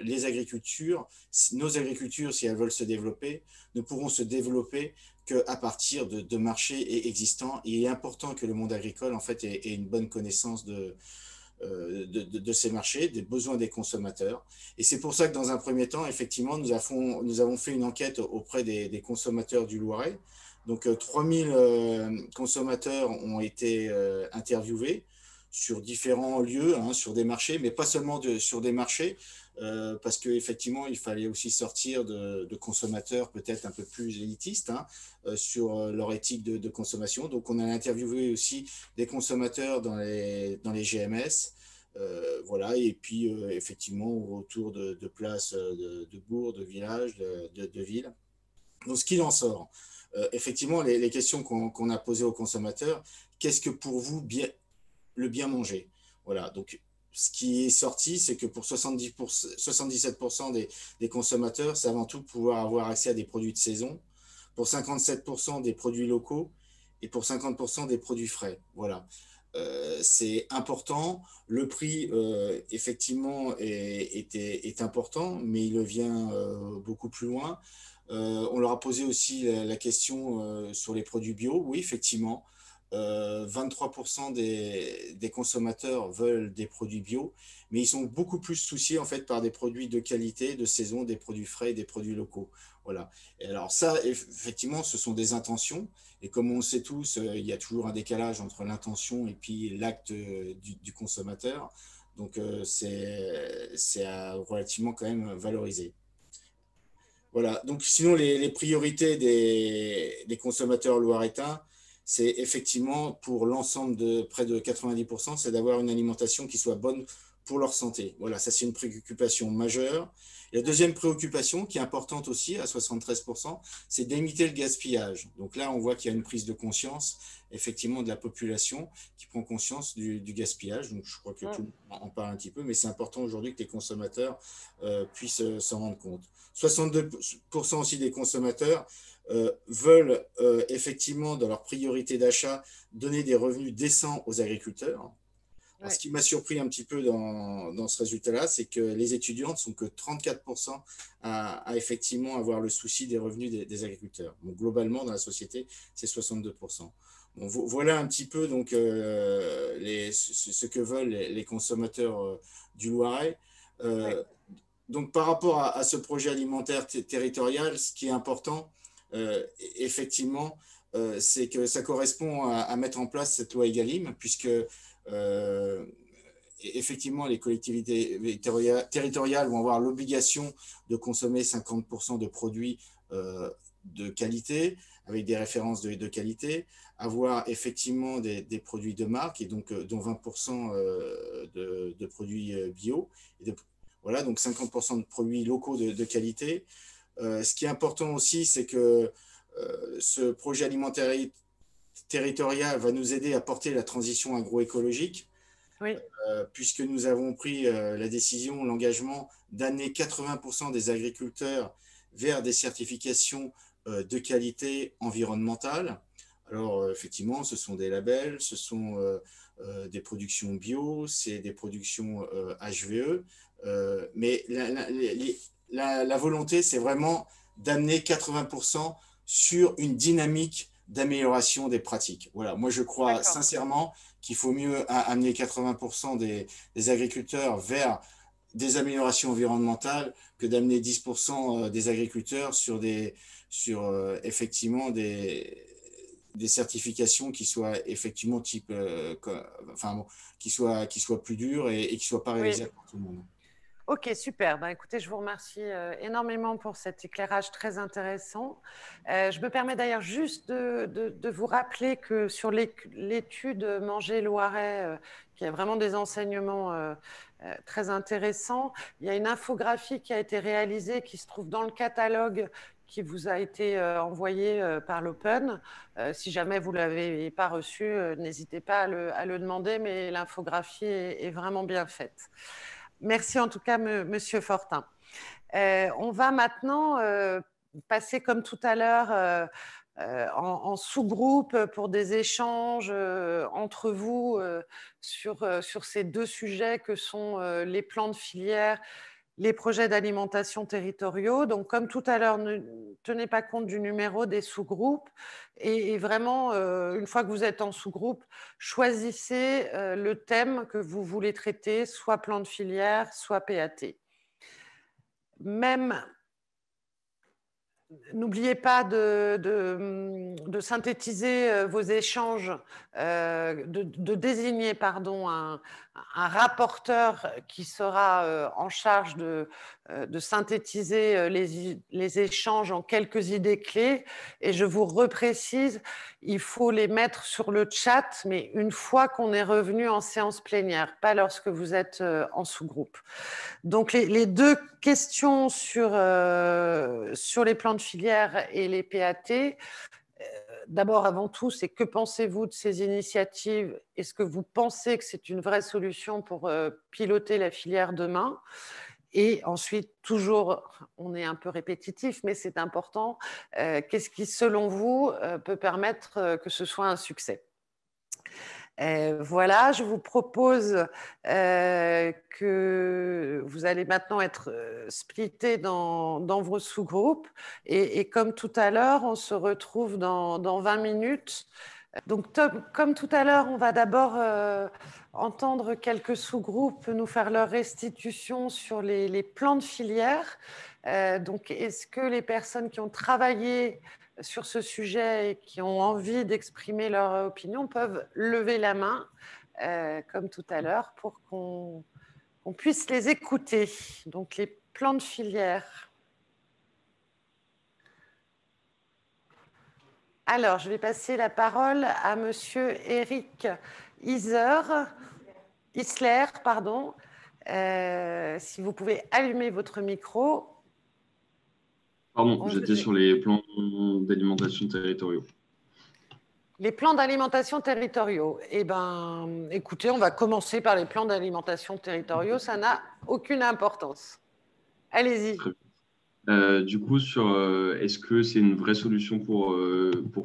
les agricultures, nos agricultures, si elles veulent se développer, ne pourront se développer qu'à partir de marchés existants. Et il est important que le monde agricole, en fait, ait une bonne connaissance de ces marchés, des besoins des consommateurs. Et c'est pour ça que dans un premier temps, effectivement, nous avons fait une enquête auprès des consommateurs du Loiret. Donc, 3000 consommateurs ont été interviewés sur différents lieux, hein, sur des marchés, mais pas seulement sur des marchés, parce qu'effectivement, il fallait aussi sortir de consommateurs peut-être un peu plus élitistes, hein, sur leur éthique de consommation. Donc, on a interviewé aussi des consommateurs dans les GMS, voilà, et puis effectivement autour de places de bourgs, de villages, de villes. Donc, ce qu'il en sort, effectivement, les questions qu'on a posées aux consommateurs, qu'est-ce que pour vous le bien manger? Voilà, donc ce qui est sorti, c'est que pour 77% des consommateurs, c'est avant tout pouvoir avoir accès à des produits de saison, pour 57% des produits locaux et pour 50% des produits frais. Voilà. C'est important. Le prix, effectivement, est important, mais il vient beaucoup plus loin. On leur a posé aussi la question sur les produits bio. Oui, effectivement, 23% des consommateurs veulent des produits bio, mais ils sont beaucoup plus souciés en fait par des produits de qualité, de saison, des produits frais et des produits locaux. Voilà. Et alors ça, effectivement, ce sont des intentions. Et comme on le sait tous, il y a toujours un décalage entre l'intention et puis l'acte du consommateur. Donc, c'est à relativement quand même valoriser. Voilà. Donc, sinon, les priorités des consommateurs loiretains, c'est effectivement pour l'ensemble de près de 90%, c'est d'avoir une alimentation qui soit bonne pour leur santé. Voilà, ça c'est une préoccupation majeure. Et la deuxième préoccupation, qui est importante aussi à 73%, c'est d'éviter le gaspillage. Donc là, on voit qu'il y a une prise de conscience, effectivement, de la population qui prend conscience du gaspillage. Donc je crois que tout le monde en parle un petit peu, mais c'est important aujourd'hui que les consommateurs puissent s'en rendre compte. 62% aussi des consommateurs veulent effectivement, dans leur priorité d'achat, donner des revenus décents aux agriculteurs. Alors, ce qui m'a surpris un petit peu dans ce résultat-là, c'est que les étudiants ne sont que 34% à effectivement avoir le souci des revenus des agriculteurs. Donc, globalement, dans la société, c'est 62%. Bon, voilà un petit peu donc, ce que veulent les consommateurs du Loiret. Donc, par rapport à ce projet alimentaire territorial, ce qui est important, effectivement, c'est que ça correspond à mettre en place cette loi Egalim, puisque effectivement, les collectivités territoriales vont avoir l'obligation de consommer 50% de produits de qualité, avec des références de qualité, avoir effectivement des produits de marque, et donc dont 20% de produits bio, et voilà, donc 50% de produits locaux de qualité. Ce qui est important aussi, c'est que ce projet alimentaire territorial va nous aider à porter la transition agroécologique, puisque nous avons pris la décision, l'engagement d'amener 80% des agriculteurs vers des certifications de qualité environnementale. Alors, effectivement, ce sont des labels, ce sont des productions bio, c'est des productions HVE, mais la volonté, c'est vraiment d'amener 80% sur une dynamique d'amélioration des pratiques. Voilà, moi je crois sincèrement qu'il faut mieux amener 80% des agriculteurs vers des améliorations environnementales que d'amener 10% des agriculteurs sur effectivement des certifications qui soient effectivement type, qui soient plus dures et qui ne soient pas réalisables par tout le monde. Ok, super. Ben, écoutez, je vous remercie énormément pour cet éclairage très intéressant. Je me permets d'ailleurs juste de vous rappeler que sur l'étude Manger Loiret, qui a vraiment des enseignements très intéressants, il y a une infographie qui a été réalisée qui se trouve dans le catalogue qui vous a été envoyé par l'Open. Si jamais vous ne l'avez pas reçu, n'hésitez pas à le demander, mais l'infographie est vraiment bien faite. Merci en tout cas, Monsieur Fortin. On va maintenant passer comme tout à l'heure en sous-groupe pour des échanges entre vous sur ces deux sujets que sont les plans de filière, les projets d'alimentation territoriaux. Donc, comme tout à l'heure, ne tenez pas compte du numéro des sous-groupes et vraiment, une fois que vous êtes en sous-groupe, choisissez le thème que vous voulez traiter, soit plan de filière, soit PAT. Même, n'oubliez pas de synthétiser vos échanges, de désigner un rapporteur qui sera en charge de synthétiser les échanges en quelques idées clés. Et je vous reprécise, il faut les mettre sur le chat, mais une fois qu'on est revenu en séance plénière, pas lorsque vous êtes en sous-groupe. Donc, les deux questions sur les plans de filière et les PAT, d'abord, avant tout, c'est que pensez-vous de ces initiatives? Est-ce que vous pensez que c'est une vraie solution pour piloter la filière demain? Et ensuite, toujours, on est un peu répétitif, mais c'est important, qu'est-ce qui, selon vous, peut permettre que ce soit un succès? Voilà, je vous propose que vous allez maintenant être splittés dans vos sous-groupes et comme tout à l'heure, on se retrouve dans 20 minutes. Donc, comme tout à l'heure, on va d'abord entendre quelques sous-groupes nous faire leur restitution sur les plans de filière. Donc, est-ce que les personnes qui ont travaillé sur ce sujet et qui ont envie d'exprimer leur opinion peuvent lever la main, comme tout à l'heure, pour qu'on puisse les écouter. Donc, les plans de filière. Alors, je vais passer la parole à Monsieur Eric Isler, pardon. Si vous pouvez allumer votre micro. Pardon, j'étais sur les plans d'alimentation territoriaux. Les plans d'alimentation territoriaux. Eh bien, écoutez, on va commencer par les plans d'alimentation territoriaux. Ça n'a aucune importance. Allez-y. Du coup, est-ce que c'est une vraie solution pour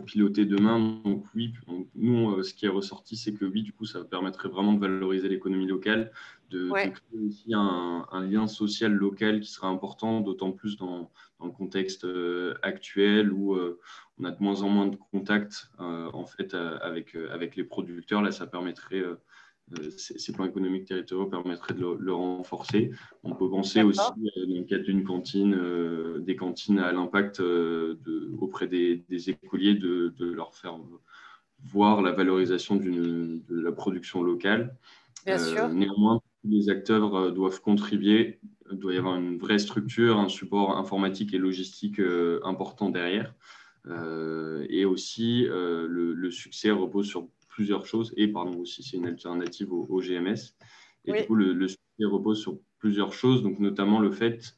piloter demain? Donc oui, nous, ce qui est ressorti, c'est que oui, du coup, ça permettrait vraiment de valoriser l'économie locale, de créer aussi un lien social local qui sera important, d'autant plus dans le contexte actuel où on a de moins en moins de contacts en fait, avec les producteurs. Là, ça permettrait... ces plans économiques territoriaux permettraient de le renforcer. On peut penser aussi, dans le cadre d'une cantine, des cantines à l'impact auprès des écoliers, de leur faire voir la valorisation de la production locale. Bien sûr. Néanmoins, tous les acteurs doivent contribuer. Il doit y avoir une vraie structure, un support informatique et logistique important derrière. Et aussi, le succès repose sur plusieurs choses, et aussi c'est une alternative au GMS. Et du coup, le succès repose sur plusieurs choses, donc notamment le fait,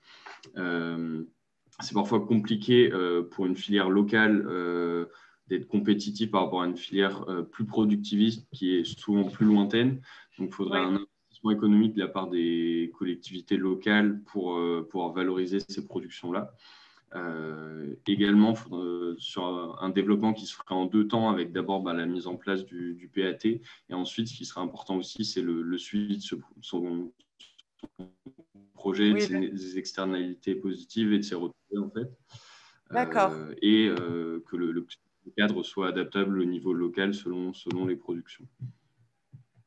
c'est parfois compliqué pour une filière locale d'être compétitive par rapport à une filière plus productiviste qui est souvent plus lointaine. Donc, il faudrait un investissement économique de la part des collectivités locales pour pouvoir valoriser ces productions-là. Également sur un développement qui se ferait en deux temps, avec d'abord la mise en place du PAT, et ensuite ce qui serait important aussi, c'est le suivi de son projet, des externalités positives et de ses retours en fait. et que le cadre soit adaptable au niveau local selon les productions.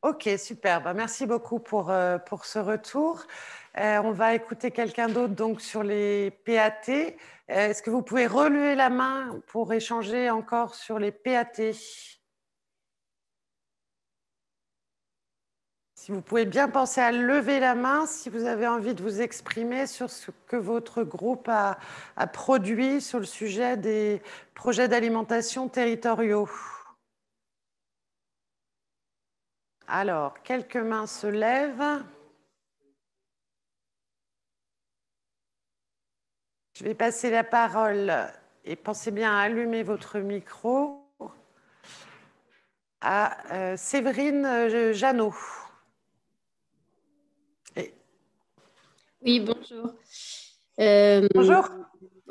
Ok, super. Merci beaucoup pour ce retour. On va écouter quelqu'un d'autre donc sur les PAT. Est-ce que vous pouvez relever la main pour échanger encore sur les PAT? Si vous pouvez bien penser à lever la main si vous avez envie de vous exprimer sur ce que votre groupe a produit sur le sujet des projets d'alimentation territoriaux. Alors, quelques mains se lèvent. Je vais passer la parole, et pensez bien à allumer votre micro, à Séverine Jeannot. Oui, bonjour. Bonjour.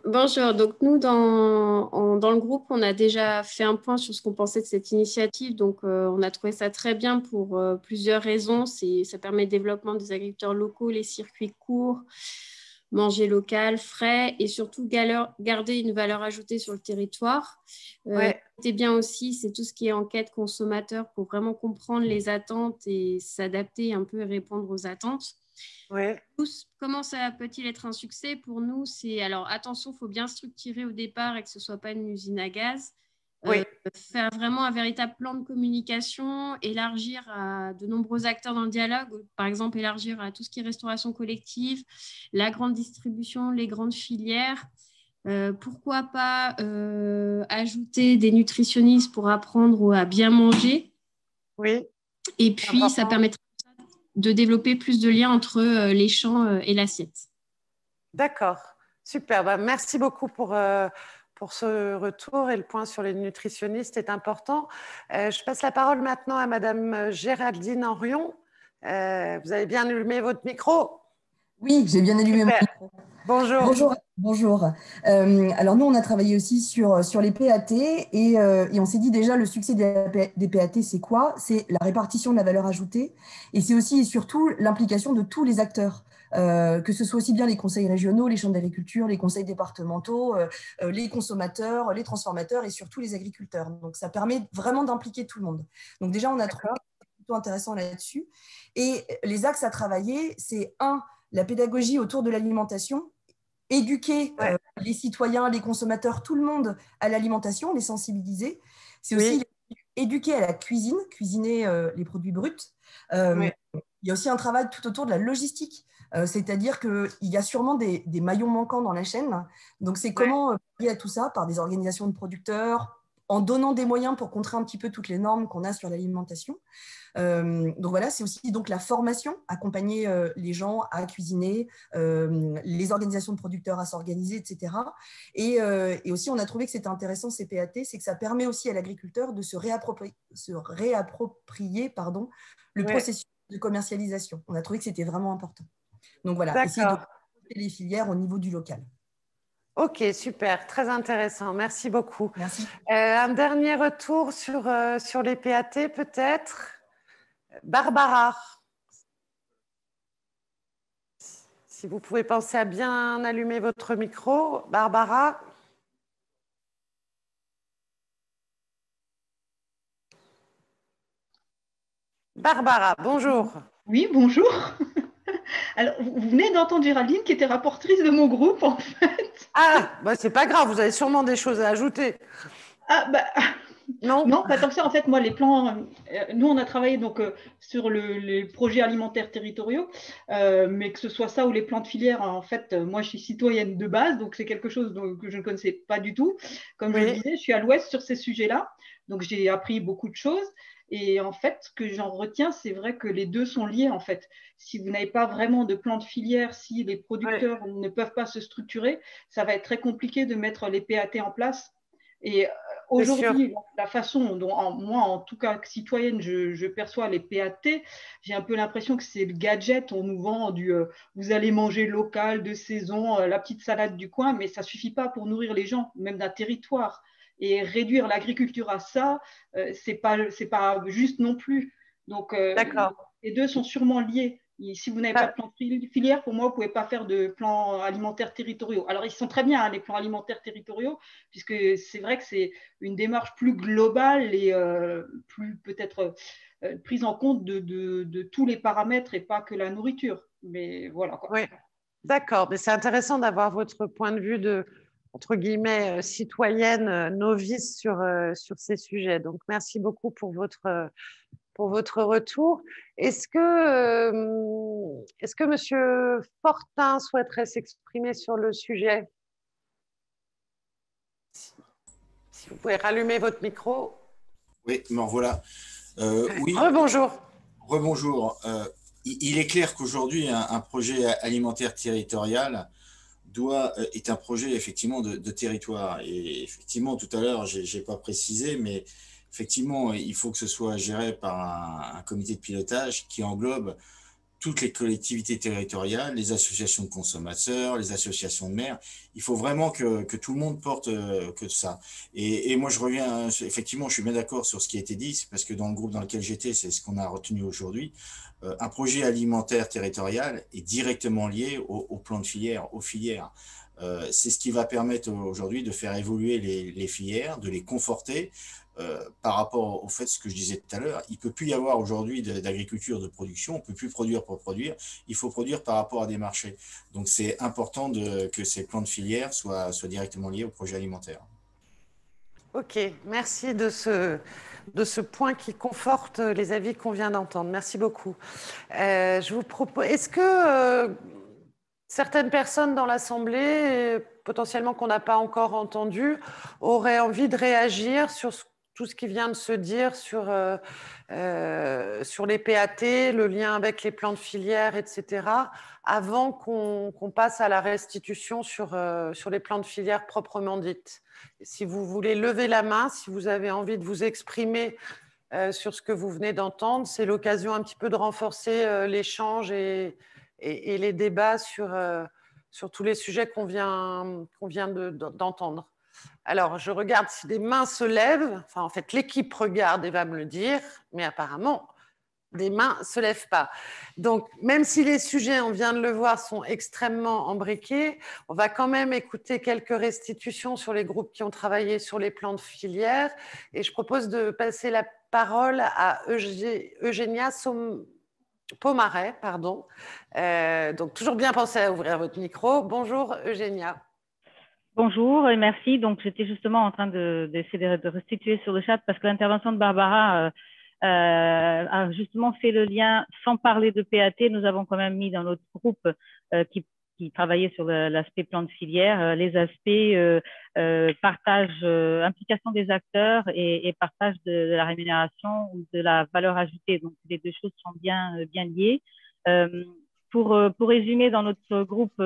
Bonjour. Donc, nous, dans le groupe, on a déjà fait un point sur ce qu'on pensait de cette initiative. Donc, on a trouvé ça très bien pour plusieurs raisons. Ça permet le développement des agriculteurs locaux, les circuits courts, manger local, frais et surtout garder une valeur ajoutée sur le territoire. C'est bien aussi, c'est tout ce qui est enquête consommateur pour vraiment comprendre les attentes et s'adapter un peu et répondre aux attentes. Comment ça peut-il être un succès? Pour nous, c'est alors attention, il faut bien structurer au départ et que ce ne soit pas une usine à gaz. Faire vraiment un véritable plan de communication, élargir à de nombreux acteurs dans le dialogue, par exemple élargir à tout ce qui est restauration collective, la grande distribution, les grandes filières. Pourquoi pas ajouter des nutritionnistes pour apprendre à bien manger. Et puis, ça permettra de développer plus de liens entre les champs et l'assiette. D'accord, super. Merci beaucoup pour ce retour, et le point sur les nutritionnistes est important. Je passe la parole maintenant à Madame Géraldine Henrion. Vous avez bien allumé votre micro? Oui, j'ai bien allumé mon micro. Bonjour. Bonjour. Alors nous, on a travaillé aussi sur les PAT et on s'est dit déjà le succès des PAT, c'est quoi? C'est la répartition de la valeur ajoutée et c'est aussi et surtout l'implication de tous les acteurs. Que ce soit aussi bien les conseils régionaux, les chambres d'agriculture, les conseils départementaux, les consommateurs, les transformateurs et surtout les agriculteurs. Donc, ça permet vraiment d'impliquer tout le monde. Donc, déjà, on a trouvé plutôt intéressant là-dessus. Et les axes à travailler, c'est la pédagogie autour de l'alimentation, éduquer les citoyens, les consommateurs, tout le monde à l'alimentation, les sensibiliser. C'est aussi éduquer à la cuisine, cuisiner les produits bruts. Il y a aussi un travail tout autour de la logistique. C'est-à-dire qu'il y a sûrement des maillons manquants dans la chaîne. Donc, c'est comment pallier à tout ça par des organisations de producteurs, en donnant des moyens pour contrer un petit peu toutes les normes qu'on a sur l'alimentation. Donc, voilà, c'est aussi donc, la formation, accompagner les gens à cuisiner, les organisations de producteurs à s'organiser, etc. Et aussi, on a trouvé que c'était intéressant, ces PAT, c'est que ça permet aussi à l'agriculteur de se réapproprier le processus de commercialisation. On a trouvé que c'était vraiment important. Donc voilà, essayer de porter les filières au niveau du local. Ok, super, très intéressant, merci beaucoup. Merci. Un dernier retour sur les PAT peut-être. Barbara, si vous pouvez penser à bien allumer votre micro. Barbara. Barbara, bonjour. Oui, bonjour. Alors, vous venez d'entendre Géraldine qui était rapportrice de mon groupe, en fait. Ah, c'est pas grave, vous avez sûrement des choses à ajouter. Ah, non, pas tant que ça. En fait, moi, les plans, nous, on a travaillé donc, sur les projets alimentaires territoriaux, mais que ce soit ça ou les plans de filière, en fait, moi, je suis citoyenne de base, donc c'est quelque chose que je ne connaissais pas du tout. Comme je le disais, je suis à l'ouest sur ces sujets-là, donc j'ai appris beaucoup de choses. Et en fait, ce que j'en retiens, c'est vrai que les deux sont liés, en fait. Si vous n'avez pas vraiment de plan de filière, si les producteurs ne peuvent pas se structurer, ça va être très compliqué de mettre les PAT en place. Et aujourd'hui, la façon dont, moi, en tout cas citoyenne, je perçois les PAT, j'ai un peu l'impression que c'est le gadget. On nous vend vous allez manger local, de saison, la petite salade du coin, mais ça ne suffit pas pour nourrir les gens, même d'un territoire. Et réduire l'agriculture à ça, c'est pas juste non plus. Donc, les deux sont sûrement liés. Si vous n'avez pas de plan de filière, pour moi, vous ne pouvez pas faire de plans alimentaires territoriaux. Alors, ils sont très bien, hein, les plans alimentaires territoriaux, puisque c'est vrai que c'est une démarche plus globale et plus peut-être prise en compte de tous les paramètres et pas que la nourriture. Mais voilà, quoi. Oui, d'accord. Mais c'est intéressant d'avoir votre point de vue de, entre guillemets, citoyenne novice sur ces sujets. Donc, merci beaucoup pour votre retour. Est-ce que M. Fortin souhaiterait s'exprimer sur le sujet? Si vous pouvez rallumer votre micro. Oui, me voilà. Oui. Rebonjour. Rebonjour. Il est clair qu'aujourd'hui, un projet alimentaire territorial est un projet effectivement de territoire. Et effectivement, tout à l'heure, je n'ai pas précisé, mais effectivement, il faut que ce soit géré par un comité de pilotage qui englobe toutes les collectivités territoriales, les associations de consommateurs, les associations de maires. Il faut vraiment que tout le monde porte que ça. Et moi, je reviens, effectivement, je suis bien d'accord sur ce qui a été dit, parce que dans le groupe dans lequel j'étais, c'est ce qu'on a retenu aujourd'hui. Un projet alimentaire territorial est directement lié au plan de filière, aux filières. C'est ce qui va permettre aujourd'hui de faire évoluer les filières, de les conforter. Par rapport au fait, ce que je disais tout à l'heure, il ne peut plus y avoir aujourd'hui d'agriculture de production, on ne peut plus produire pour produire, il faut produire par rapport à des marchés. Donc c'est important que ces plans de filière soient directement liés au projet alimentaire. Ok, merci de ce point qui conforte les avis qu'on vient d'entendre. Merci beaucoup. Je vous propose, est-ce que certaines personnes dans l'Assemblée, potentiellement qu'on n'a pas encore entendu, auraient envie de réagir sur tout ce qui vient de se dire sur les PAT, le lien avec les plans de filière, etc., avant qu'on passe à la restitution sur les plans de filière proprement dites. Si vous voulez lever la main, si vous avez envie de vous exprimer sur ce que vous venez d'entendre, c'est l'occasion un petit peu de renforcer l'échange et les débats sur tous les sujets qu'on vient d'entendre. Alors, je regarde si des mains se lèvent. Enfin, en fait, l'équipe regarde et va me le dire, mais apparemment, des mains ne se lèvent pas. Donc, même si les sujets, on vient de le voir, sont extrêmement embriqués, on va quand même écouter quelques restitutions sur les groupes qui ont travaillé sur les plans de filière. Et je propose de passer la parole à Eugénia Pomaret, pardon. Donc, toujours bien penser à ouvrir votre micro. Bonjour, Eugénia. Bonjour et merci. Donc, j'étais justement en train d'essayer de restituer sur le chat parce que l'intervention de Barbara a justement fait le lien, sans parler de PAT. Nous avons quand même mis dans notre groupe qui travaillait sur l'aspect plan de filière, les aspects partage, implication des acteurs et partage de la rémunération ou de la valeur ajoutée. Donc, les deux choses sont bien liées. Pour résumer, dans notre groupe,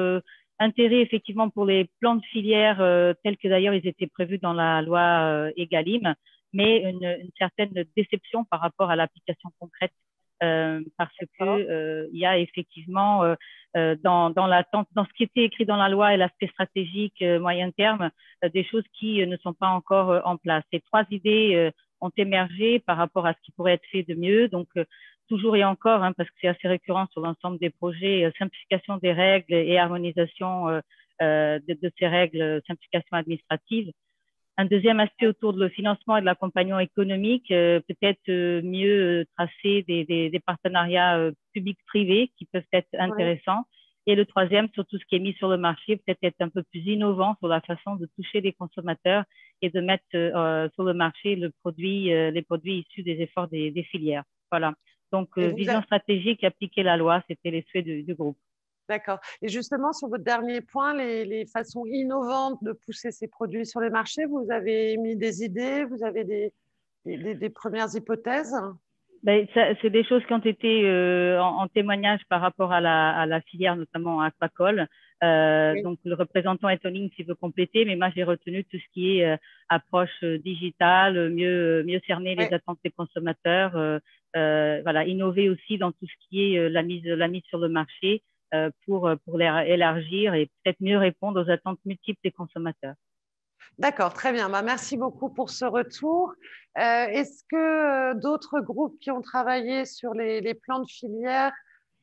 intérêt effectivement pour les plans de filière tels que d'ailleurs ils étaient prévus dans la loi Egalim, mais une certaine déception par rapport à l'application concrète parce que il y a effectivement dans ce qui était écrit dans la loi et l'aspect stratégique moyen terme des choses qui ne sont pas encore en place. Ces trois idées ont émergé par rapport à ce qui pourrait être fait de mieux. Donc toujours et encore, parce que c'est assez récurrent sur l'ensemble des projets, simplification des règles et harmonisation de ces règles, simplification administrative. Un deuxième aspect autour de le financement et de l'accompagnement économique, peut-être mieux tracer des partenariats publics-privés qui peuvent être intéressants. Et le troisième, sur tout ce qui est mis sur le marché, peut-être être un peu plus innovant sur la façon de toucher les consommateurs et de mettre sur le marché les produits issus des efforts des filières. Voilà. Donc, vision stratégique, appliquer la loi, c'était les souhaits du groupe. D'accord. Et justement, sur votre dernier point, les façons innovantes de pousser ces produits sur les marchés, vous avez mis des idées, vous avez des premières hypothèses? C'est des choses qui ont été en témoignage par rapport à la filière, notamment aquacole. Oui. Donc, le représentant est en ligne s'il veut compléter, mais moi, j'ai retenu tout ce qui est approche digitale, mieux cerner les attentes des consommateurs, voilà, innover aussi dans tout ce qui est la mise sur le marché pour élargir et peut-être mieux répondre aux attentes multiples des consommateurs. D'accord, très bien. Merci beaucoup pour ce retour. Est-ce que d'autres groupes qui ont travaillé sur les plans de filière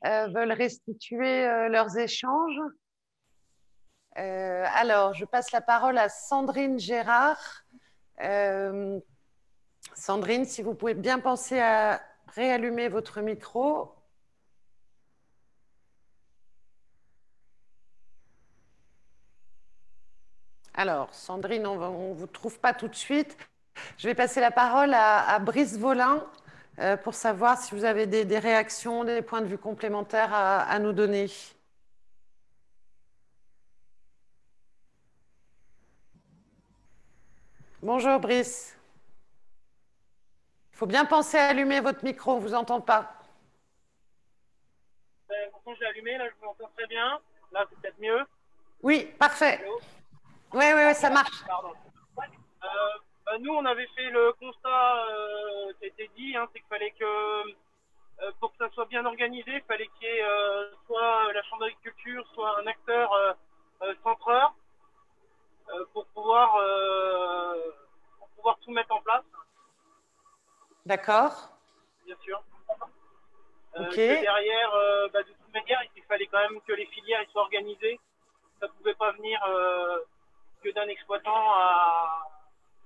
veulent restituer leurs échanges. Alors, je passe la parole à Sandrine Gérard. Sandrine, si vous pouvez bien penser à réallumer votre micro. Alors, Sandrine, on ne vous trouve pas tout de suite. Je vais passer la parole à Brice Volin pour savoir si vous avez des réactions, des points de vue complémentaires à nous donner. Bonjour Brice. Il faut bien penser à allumer votre micro, on ne vous entend pas. Pourtant, j'ai allumé, là je vous entends très bien. Là, c'est peut-être mieux. Oui, parfait. Oui, ça marche. Pardon. Nous, on avait fait le constat qui a été dit, hein, c'est qu'il fallait que, pour que ça soit bien organisé, il fallait qu'il y ait soit la Chambre d'agriculture, soit un acteur centreur pour pouvoir tout mettre en place. D'accord. Bien sûr. Ok. Derrière, de toute manière, il fallait quand même que les filières soient organisées. Ça ne pouvait pas venir que d'un exploitant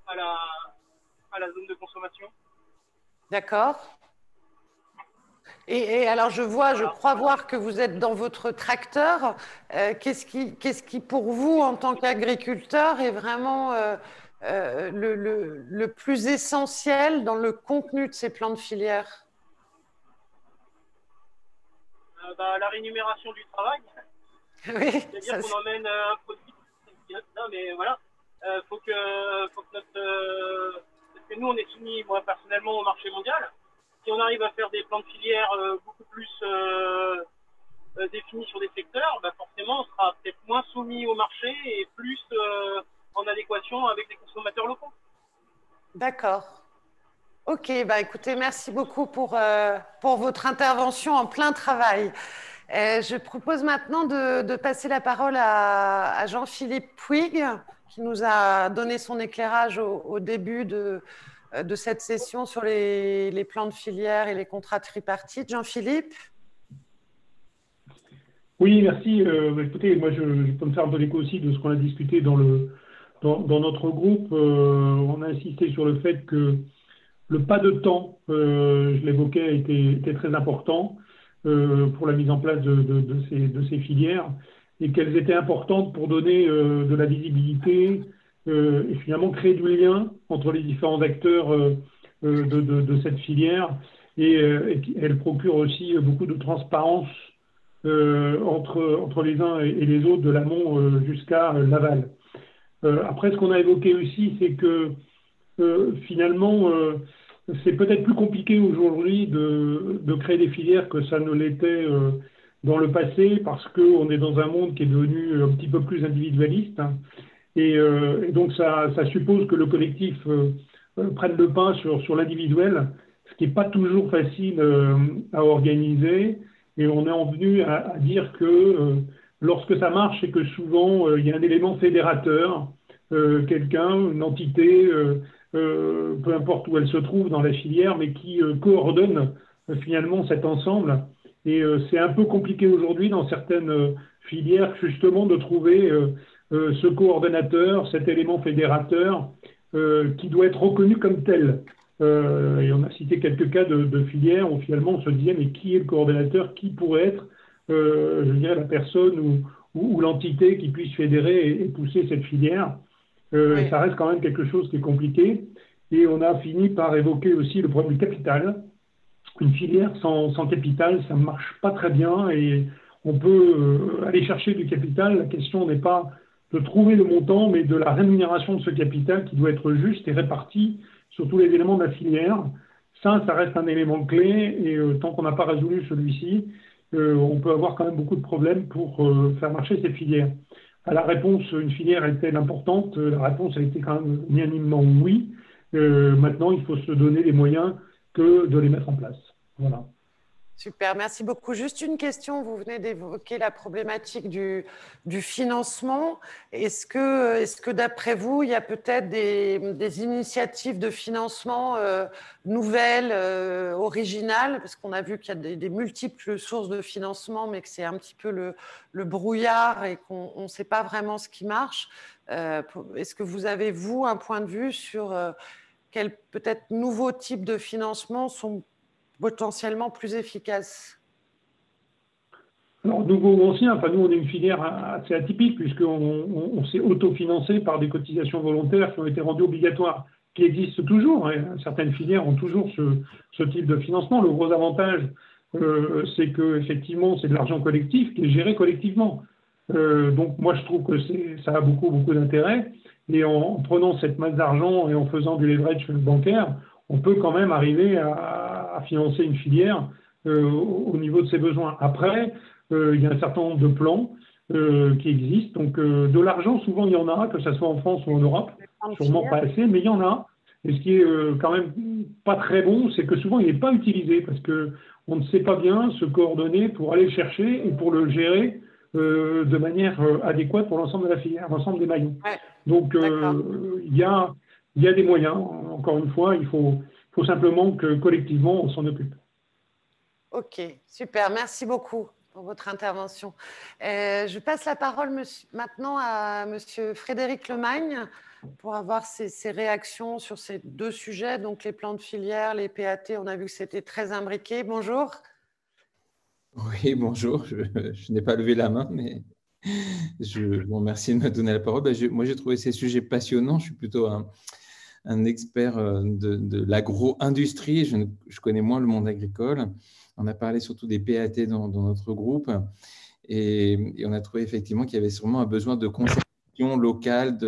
à la zone de consommation. D'accord. Et alors, je crois voir que vous êtes dans votre tracteur. Qu'est-ce qui, pour vous, en tant qu'agriculteur, est vraiment le plus essentiel dans le contenu de ces plans de filière? La rémunération du travail. Oui, c'est-à-dire qu'on emmène un produit. Non, mais voilà. Faut que notre. Parce que nous, on est soumis, moi personnellement, au marché mondial. Si on arrive à faire des plans de filière beaucoup plus définis sur des secteurs, forcément, on sera peut-être moins soumis au marché et plus en adéquation avec les consommateurs locaux. D'accord. Ok, écoutez, merci beaucoup pour votre intervention en plein travail. Je propose maintenant de passer la parole à Jean-Philippe Puig, qui nous a donné son éclairage au début de cette session sur les plans de filière et les contrats tripartites. Jean-Philippe? Oui, merci. Écoutez, moi, je peux me faire un peu l'écho aussi de ce qu'on a discuté dans notre groupe. On a insisté sur le fait que le pas de temps, je l'évoquais, était très important pour la mise en place de ces filières et qu'elles étaient importantes pour donner de la visibilité et finalement créer du lien entre les différents acteurs de cette filière et elles procurent aussi beaucoup de transparence entre les uns et les autres, de l'amont jusqu'à l'aval. Après, ce qu'on a évoqué aussi, c'est que finalement, c'est peut-être plus compliqué aujourd'hui de créer des filières que ça ne l'était dans le passé, parce qu'on est dans un monde qui est devenu un petit peu plus individualiste, hein, et donc ça suppose que le collectif prenne le pas sur l'individuel, ce qui n'est pas toujours facile à organiser, et on est en venu à dire que lorsque ça marche, c'est que souvent il y a un élément fédérateur, quelqu'un, une entité, peu importe où elle se trouve dans la filière, mais qui coordonne finalement cet ensemble. Et c'est un peu compliqué aujourd'hui dans certaines filières justement de trouver ce coordonnateur, cet élément fédérateur qui doit être reconnu comme tel. Et on a cité quelques cas de filières où finalement on se disait mais qui est le coordonnateur, qui pourrait être je dirais la personne ou l'entité qui puisse fédérer et pousser cette filière. Oui. Ça reste quand même quelque chose qui est compliqué. Et on a fini par évoquer aussi le problème du capital. Une filière sans capital, ça ne marche pas très bien et on peut aller chercher du capital. La question n'est pas de trouver le montant, mais de la rémunération de ce capital qui doit être juste et réparti sur tous les éléments de la filière. Ça reste un élément clé et tant qu'on n'a pas résolu celui-ci, on peut avoir quand même beaucoup de problèmes pour faire marcher cette filière. À la réponse, une filière est-elle importante? La réponse a été quand même unanimement oui. Maintenant, il faut se donner les moyens que de les mettre en place. Voilà. Super, merci beaucoup. Juste une question, vous venez d'évoquer la problématique du financement. Est-ce que d'après vous, il y a peut-être des initiatives de financement nouvelles, originales, parce qu'on a vu qu'il y a des multiples sources de financement, mais que c'est un petit peu le brouillard et qu'on ne sait pas vraiment ce qui marche. Est-ce que vous avez, vous, un point de vue sur quels peut-être nouveaux types de financement sont potentiellement plus efficaces? Alors, nouveau ou ancien, enfin, nous, on est une filière assez atypique puisqu'on s'est autofinancé par des cotisations volontaires qui ont été rendues obligatoires, qui existent toujours. Hein. Certaines filières ont toujours ce type de financement. Le gros avantage, c'est qu'effectivement, c'est de l'argent collectif qui est géré collectivement. Donc, moi, je trouve que ça a beaucoup d'intérêt. Et en prenant cette masse d'argent et en faisant du leverage bancaire, on peut quand même arriver à financer une filière au niveau de ses besoins. Après, il y a un certain nombre de plans qui existent. Donc, de l'argent, souvent, il y en a, que ce soit en France ou en Europe. Sûrement pas assez, mais il y en a. Et ce qui est quand même pas très bon, c'est que souvent, il n'est pas utilisé parce qu'on ne sait pas bien se coordonner pour aller le chercher et pour le gérer de manière adéquate pour l'ensemble de la filière, l'ensemble des maillons. Ouais. Donc, il y a des moyens. Encore une fois, il faut simplement que collectivement, on s'en occupe. Ok, super. Merci beaucoup pour votre intervention. Je passe la parole maintenant à Monsieur Frédéric Lemagne pour avoir ses réactions sur ces deux sujets, donc les plans de filière, les PAT. On a vu que c'était très imbriqué. Bonjour. Oui, bonjour. Je n'ai pas levé la main, mais je vous remercie de me donner la parole. Moi, j'ai trouvé ces sujets passionnants. Je suis plutôt un expert de l'agro-industrie. Je connais moins le monde agricole. On a parlé surtout des PAT dans notre groupe et on a trouvé effectivement qu'il y avait sûrement un besoin de concertation locale,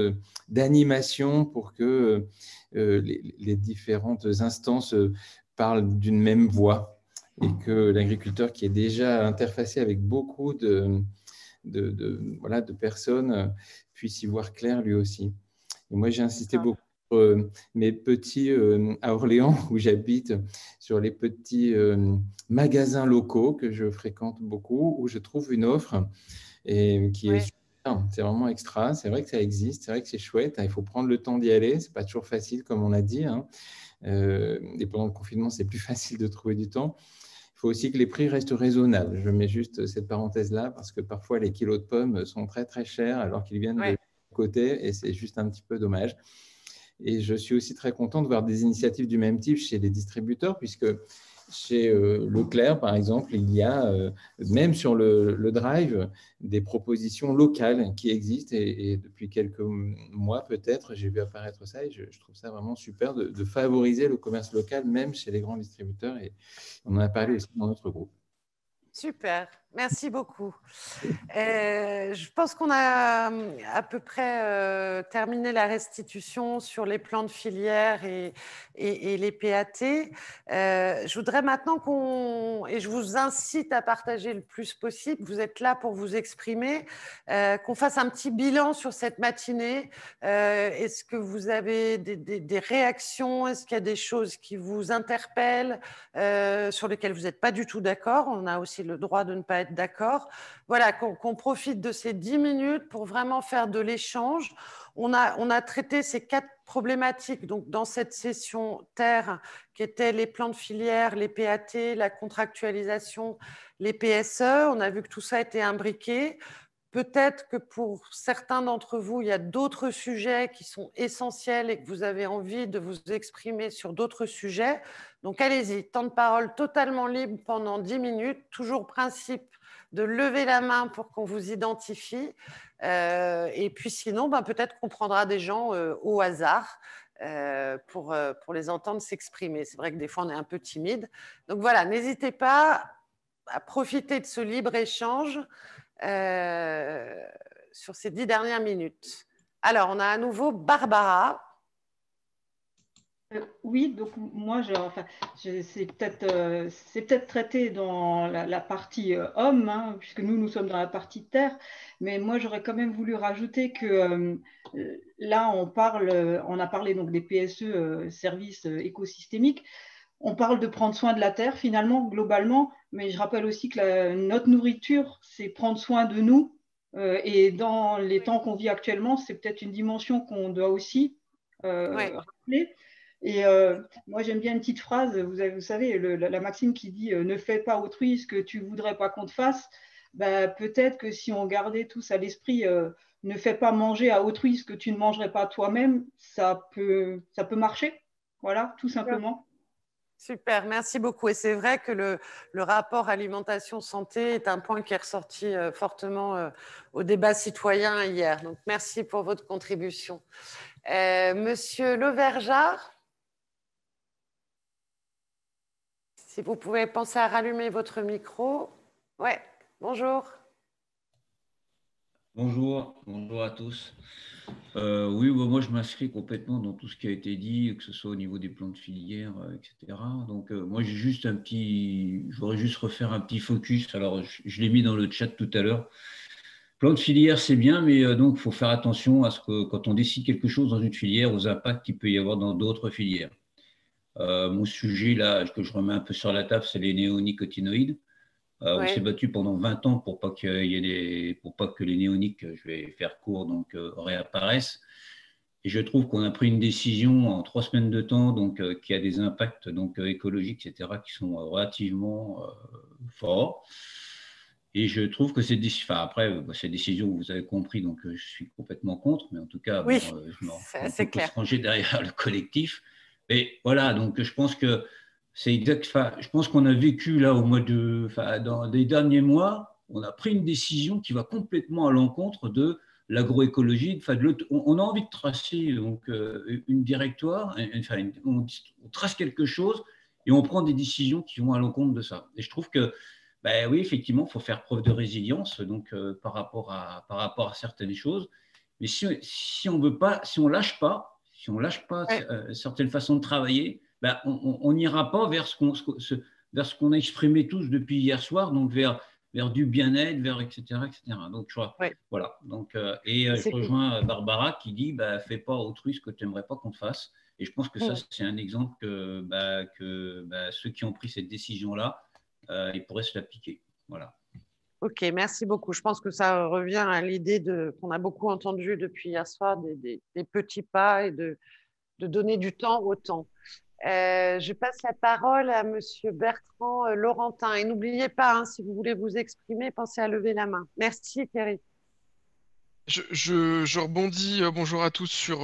d'animation pour que les différentes instances parlent d'une même voix et que l'agriculteur qui est déjà interfacé avec beaucoup de personnes puisse y voir clair lui aussi. Et moi, j'ai insisté beaucoup mes petits, à Orléans où j'habite, sur les petits magasins locaux que je fréquente beaucoup, où je trouve une offre et qui est super, c'est vraiment extra. C'est vrai que ça existe, c'est vrai que c'est chouette, il faut prendre le temps d'y aller, c'est pas toujours facile comme on l'a dit, hein. Et pendant le confinement, c'est plus facile de trouver du temps. Il faut aussi que les prix restent raisonnables. Je mets juste cette parenthèse-là parce que parfois les kilos de pommes sont très très chers alors qu'ils viennent de côté et c'est juste un petit peu dommage. Et je suis aussi très content de voir des initiatives du même type chez les distributeurs, puisque chez Leclerc, par exemple, il y a, même sur le Drive, des propositions locales qui existent. Et depuis quelques mois, peut-être, j'ai vu apparaître ça et je trouve ça vraiment super de favoriser le commerce local, même chez les grands distributeurs. Et on en a parlé aussi dans notre groupe. Super, merci beaucoup. Je pense qu'on a à peu près terminé la restitution sur les plans de filière et les PAT. Je voudrais maintenant et je vous incite à partager le plus possible, vous êtes là pour vous exprimer, qu'on fasse un petit bilan sur cette matinée. Est-ce que vous avez des réactions? Est-ce qu'il y a des choses qui vous interpellent, sur lesquelles vous n'êtes pas du tout d'accord? On a aussi le droit de ne pas être d'accord. Voilà, qu'on profite de ces 10 minutes pour vraiment faire de l'échange. On a traité ces 4 problématiques donc, dans cette session terre qui étaient les plans de filière, les PAT, la contractualisation, les PSE. On a vu que tout ça était imbriqué. Peut-être que pour certains d'entre vous, il y a d'autres sujets qui sont essentiels et que vous avez envie de vous exprimer sur d'autres sujets. Donc, allez-y, temps de parole totalement libre pendant 10 minutes. Toujours principe de lever la main pour qu'on vous identifie. Et puis sinon, peut-être qu'on prendra des gens au hasard pour les entendre s'exprimer. C'est vrai que des fois, on est un peu timide. Donc voilà, n'hésitez pas à profiter de ce libre échange sur ces 10 dernières minutes. Alors, on a à nouveau Barbara. Oui, donc moi, c'est peut-être traité dans la partie homme, hein, puisque nous sommes dans la partie terre, mais moi, j'aurais quand même voulu rajouter que là, on a parlé donc des PSE, services écosystémiques. on parle de prendre soin de la terre finalement, globalement, mais je rappelle aussi que notre nourriture, c'est prendre soin de nous. Et dans les temps qu'on vit actuellement, c'est peut-être une dimension qu'on doit aussi rappeler. Et moi, j'aime bien une petite phrase, vous savez, la maxime qui dit ne fais pas autrui ce que tu voudrais pas qu'on te fasse. Bah, peut-être que si on gardait tous à l'esprit ne fais pas manger à autrui ce que tu ne mangerais pas toi-même, ça peut marcher. Voilà, tout simplement. Super, merci beaucoup. Et c'est vrai que le rapport alimentation-santé est un point qui est ressorti fortement au débat citoyen hier. Donc, merci pour votre contribution. Monsieur Levergeat, si vous pouvez penser à rallumer votre micro. Ouais, bonjour. Bonjour à tous. Oui, moi je m'inscris complètement dans tout ce qui a été dit, que ce soit au niveau des plans de filière, etc. Donc moi je voudrais juste refaire un petit focus. Alors je l'ai mis dans le chat tout à l'heure. Plan de filière c'est bien, mais donc il faut faire attention à ce que quand on décide quelque chose dans une filière, aux impacts qu'il peut y avoir dans d'autres filières. Mon sujet là, que je remets un peu sur la table, c'est les néonicotinoïdes. On s'est battu pendant 20 ans pour pas que les néoniques, je vais faire court, donc réapparaissent. Et je trouve qu'on a pris une décision en 3 semaines de temps, donc qui a des impacts donc écologiques, etc., qui sont relativement forts. Et je trouve que ces décisions, vous avez compris, donc je suis complètement contre, mais en tout cas, oui, c'est clair. Se ranger derrière le collectif. Et voilà, donc je pense que c'est exact. Je pense qu'on a vécu là dans les derniers mois, on a pris une décision qui va complètement à l'encontre de l'agroécologie. On a envie de tracer donc une directoire, on trace quelque chose et on prend des décisions qui vont à l'encontre de ça. Et je trouve que oui, effectivement, il faut faire preuve de résilience donc par rapport à certaines choses. Mais si on lâche pas certaines façons de travailler, on n'ira pas vers ce qu'on a exprimé tous depuis hier soir, donc vers du bien-être, etc. Donc, je crois, voilà. Donc, je rejoins Barbara qui dit fais pas autrui ce que tu n'aimerais pas qu'on te fasse. Et je pense que ça, c'est un exemple que ceux qui ont pris cette décision-là, ils pourraient se l'appliquer. Voilà. Ok, merci beaucoup. Je pense que ça revient à l'idée qu'on a beaucoup entendu depuis hier soir, des petits pas et de donner du temps au temps. Je passe la parole à Monsieur Bertrand Laurentin. Et n'oubliez pas, si vous voulez vous exprimer, pensez à lever la main. Merci Thierry. Je rebondis, bonjour à tous, sur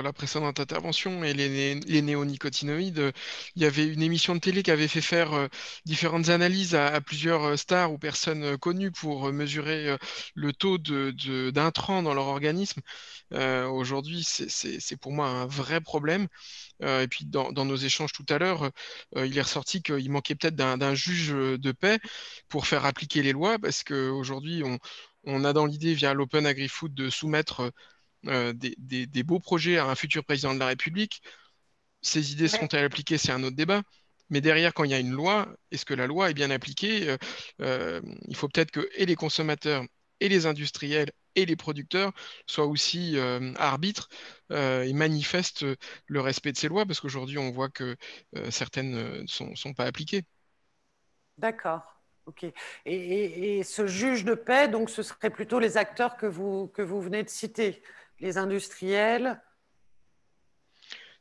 la précédente intervention et les néonicotinoïdes. Il y avait une émission de télé qui avait fait faire différentes analyses à plusieurs stars ou personnes connues pour mesurer le taux d'intrants dans leur organisme. Aujourd'hui, c'est pour moi un vrai problème. Et puis dans nos échanges tout à l'heure, il est ressorti qu'il manquait peut-être d'un juge de paix pour faire appliquer les lois, parce qu'aujourd'hui, on a dans l'idée, via l'Open Agri-Food, de soumettre des beaux projets à un futur président de la République. Ces idées seront-elles appliquées? C'est un autre débat. Mais derrière, quand il y a une loi, est-ce que la loi est bien appliquée? Il faut peut-être que et les consommateurs, et les industriels, et les producteurs soient aussi arbitres et manifestent le respect de ces lois, parce qu'aujourd'hui, on voit que certaines ne sont pas appliquées. D'accord. Ok. Et ce juge de paix, donc, ce serait plutôt les acteurs que vous venez de citer, les industriels.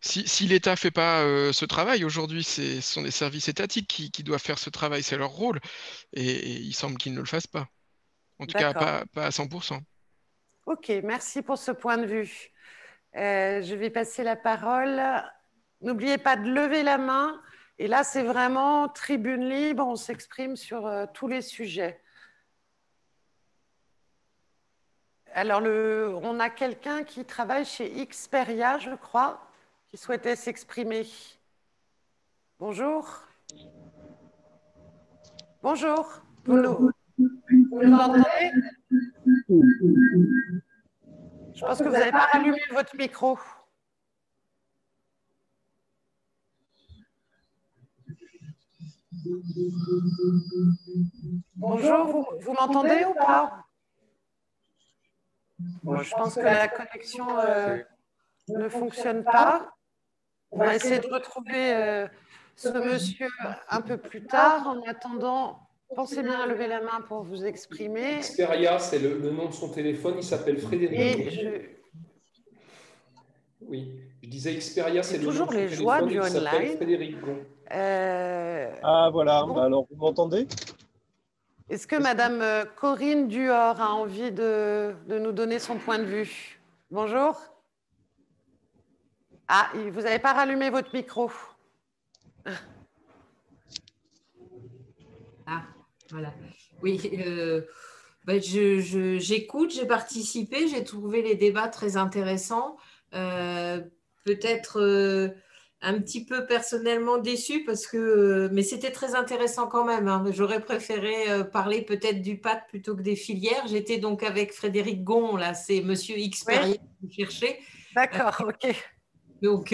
Si l'État ne fait pas ce travail, aujourd'hui, ce sont des services étatiques qui doivent faire ce travail, c'est leur rôle, et il semble qu'ils ne le fassent pas. En tout cas, pas à 100%. Ok, merci pour ce point de vue. Je vais passer la parole. N'oubliez pas de lever la main. Et là, c'est vraiment tribune libre, on s'exprime sur tous les sujets. Alors, on a quelqu'un qui travaille chez Xperia, je crois, qui souhaitait s'exprimer. Bonjour. Bonjour. Vous l'entendez? Je pense que vous n'avez pas allumé votre micro. Bonjour, vous m'entendez ou pas? Bon, je pense que la connexion ne fonctionne pas. On va essayer de retrouver ce monsieur un peu plus tard. En attendant, pensez bien à lever la main pour vous exprimer. Experia, c'est le nom de son téléphone. Il s'appelle Frédéric. Oui, je disais Experia, c'est le nom de son téléphone. Toujours les joies du online. Il s'appelle Frédéric Gon. Ah voilà, bon. Alors vous m'entendez? Est-ce que Madame Corinne Duhor a envie de nous donner son point de vue? Bonjour. Ah, vous n'avez pas rallumé votre micro. Ah, voilà. Oui, j'écoute, j'ai participé, j'ai trouvé les débats très intéressants. Peut-être un petit peu personnellement déçue parce que, mais c'était très intéressant quand même. Hein. J'aurais préféré parler peut-être du PAT plutôt que des filières. J'étais donc avec Frédéric Gon, là, c'est Monsieur Xperia que vous cherchez. D'accord, ok. Donc,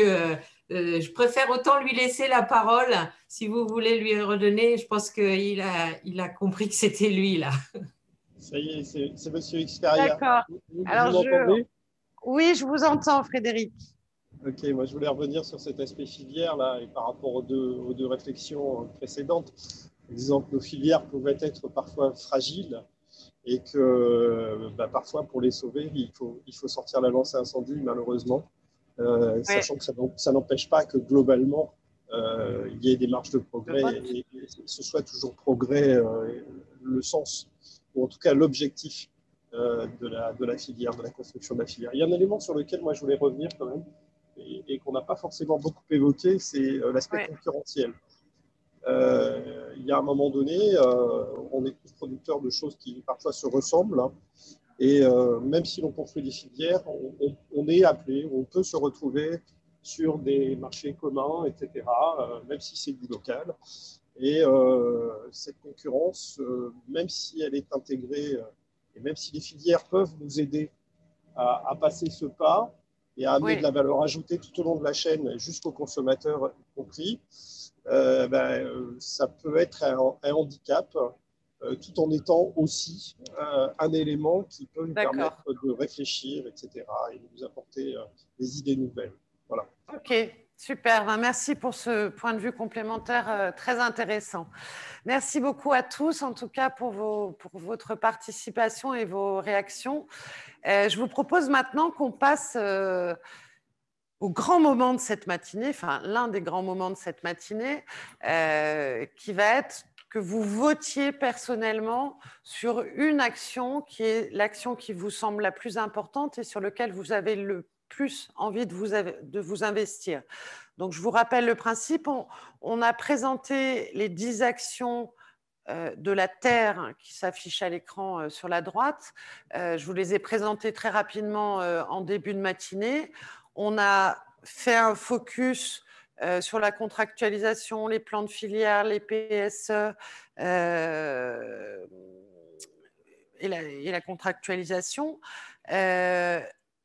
je préfère autant lui laisser la parole si vous voulez lui redonner. Je pense qu'il a compris que c'était lui, là. Ça y est, c'est Monsieur Xperia. D'accord. Alors, oui, je vous entends, Frédéric. Ok, moi je voulais revenir sur cet aspect filière là et par rapport aux deux réflexions précédentes. Par exemple, nos filières pouvaient être parfois fragiles et que parfois pour les sauver, il faut sortir la lance à incendie malheureusement, sachant que ça n'empêche pas que globalement il y ait des marges de progrès et ce soit toujours progrès le sens ou en tout cas l'objectif de la filière, de la construction de la filière. Il y a un élément sur lequel moi je voulais revenir quand même et qu'on n'a pas forcément beaucoup évoqué, c'est l'aspect concurrentiel. Il y a un moment donné, on est tous producteurs de choses qui parfois se ressemblent, hein, et même si l'on construit des filières, on est appelé, on peut se retrouver sur des marchés communs, etc., même si c'est du local. Et cette concurrence, même si elle est intégrée, et même si les filières peuvent nous aider à passer ce pas et à amener de la valeur ajoutée tout au long de la chaîne jusqu'au consommateur compris, ça peut être un handicap tout en étant aussi un élément qui peut nous permettre de réfléchir, etc., et de nous apporter des idées nouvelles. Voilà. Ok, super. Merci pour ce point de vue complémentaire très intéressant. Merci beaucoup à tous, en tout cas, pour votre participation et vos réactions. Je vous propose maintenant qu'on passe au grand moment de cette matinée, enfin l'un des grands moments de cette matinée, qui va être que vous votiez personnellement sur une action qui est l'action qui vous semble la plus importante et sur laquelle vous avez le plus envie de vous investir. Donc, je vous rappelle le principe. On a présenté les 10 actions de la Terre qui s'affichent à l'écran sur la droite. Je vous les ai présentées très rapidement en début de matinée. On a fait un focus sur la contractualisation, les plans de filière, les PSE et la contractualisation.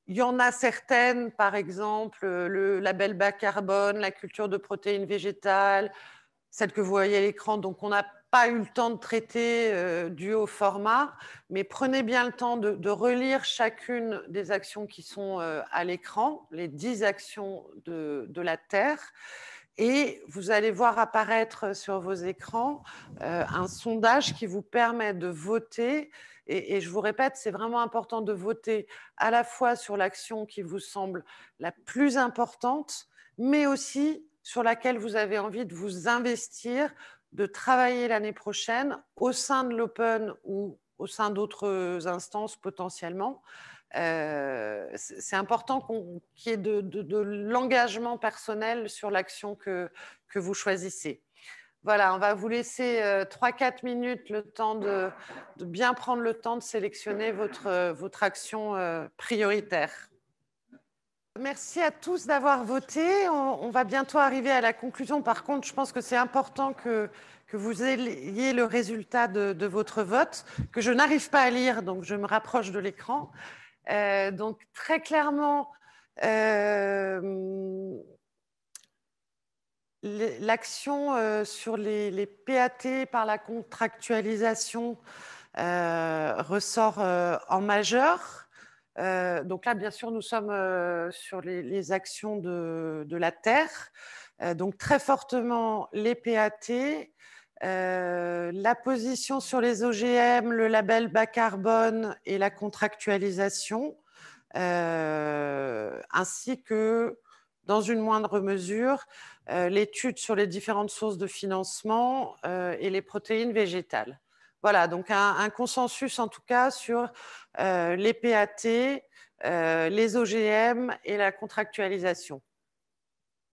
Il y en a certaines, par exemple, le label bas carbone, la culture de protéines végétales, celle que vous voyez à l'écran. Donc, on n'a pas eu le temps de traiter dû au format, mais prenez bien le temps de relire chacune des actions qui sont à l'écran, les 10 actions de la Terre. Et vous allez voir apparaître sur vos écrans un sondage qui vous permet de voter. Et je vous répète, c'est vraiment important de voter à la fois sur l'action qui vous semble la plus importante, mais aussi sur laquelle vous avez envie de vous investir, de travailler l'année prochaine au sein de l'Open ou au sein d'autres instances potentiellement. C'est important qu'il y ait de l'engagement personnel sur l'action que vous choisissez. Voilà, on va vous laisser 3-4 minutes le temps de bien prendre le temps de sélectionner votre action prioritaire. Merci à tous d'avoir voté. On va bientôt arriver à la conclusion. Par contre, je pense que c'est important que vous ayez le résultat de votre vote, que je n'arrive pas à lire, donc je me rapproche de l'écran. Donc, très clairement, l'action sur les PAT par la contractualisation ressort en majeur. Donc là, bien sûr, nous sommes sur les actions de la Terre. Donc très fortement les PAT, la position sur les OGM, le label bas carbone et la contractualisation, ainsi que, dans une moindre mesure, l'étude sur les différentes sources de financement et les protéines végétales. Voilà, donc un consensus en tout cas sur les PAT, les OGM et la contractualisation.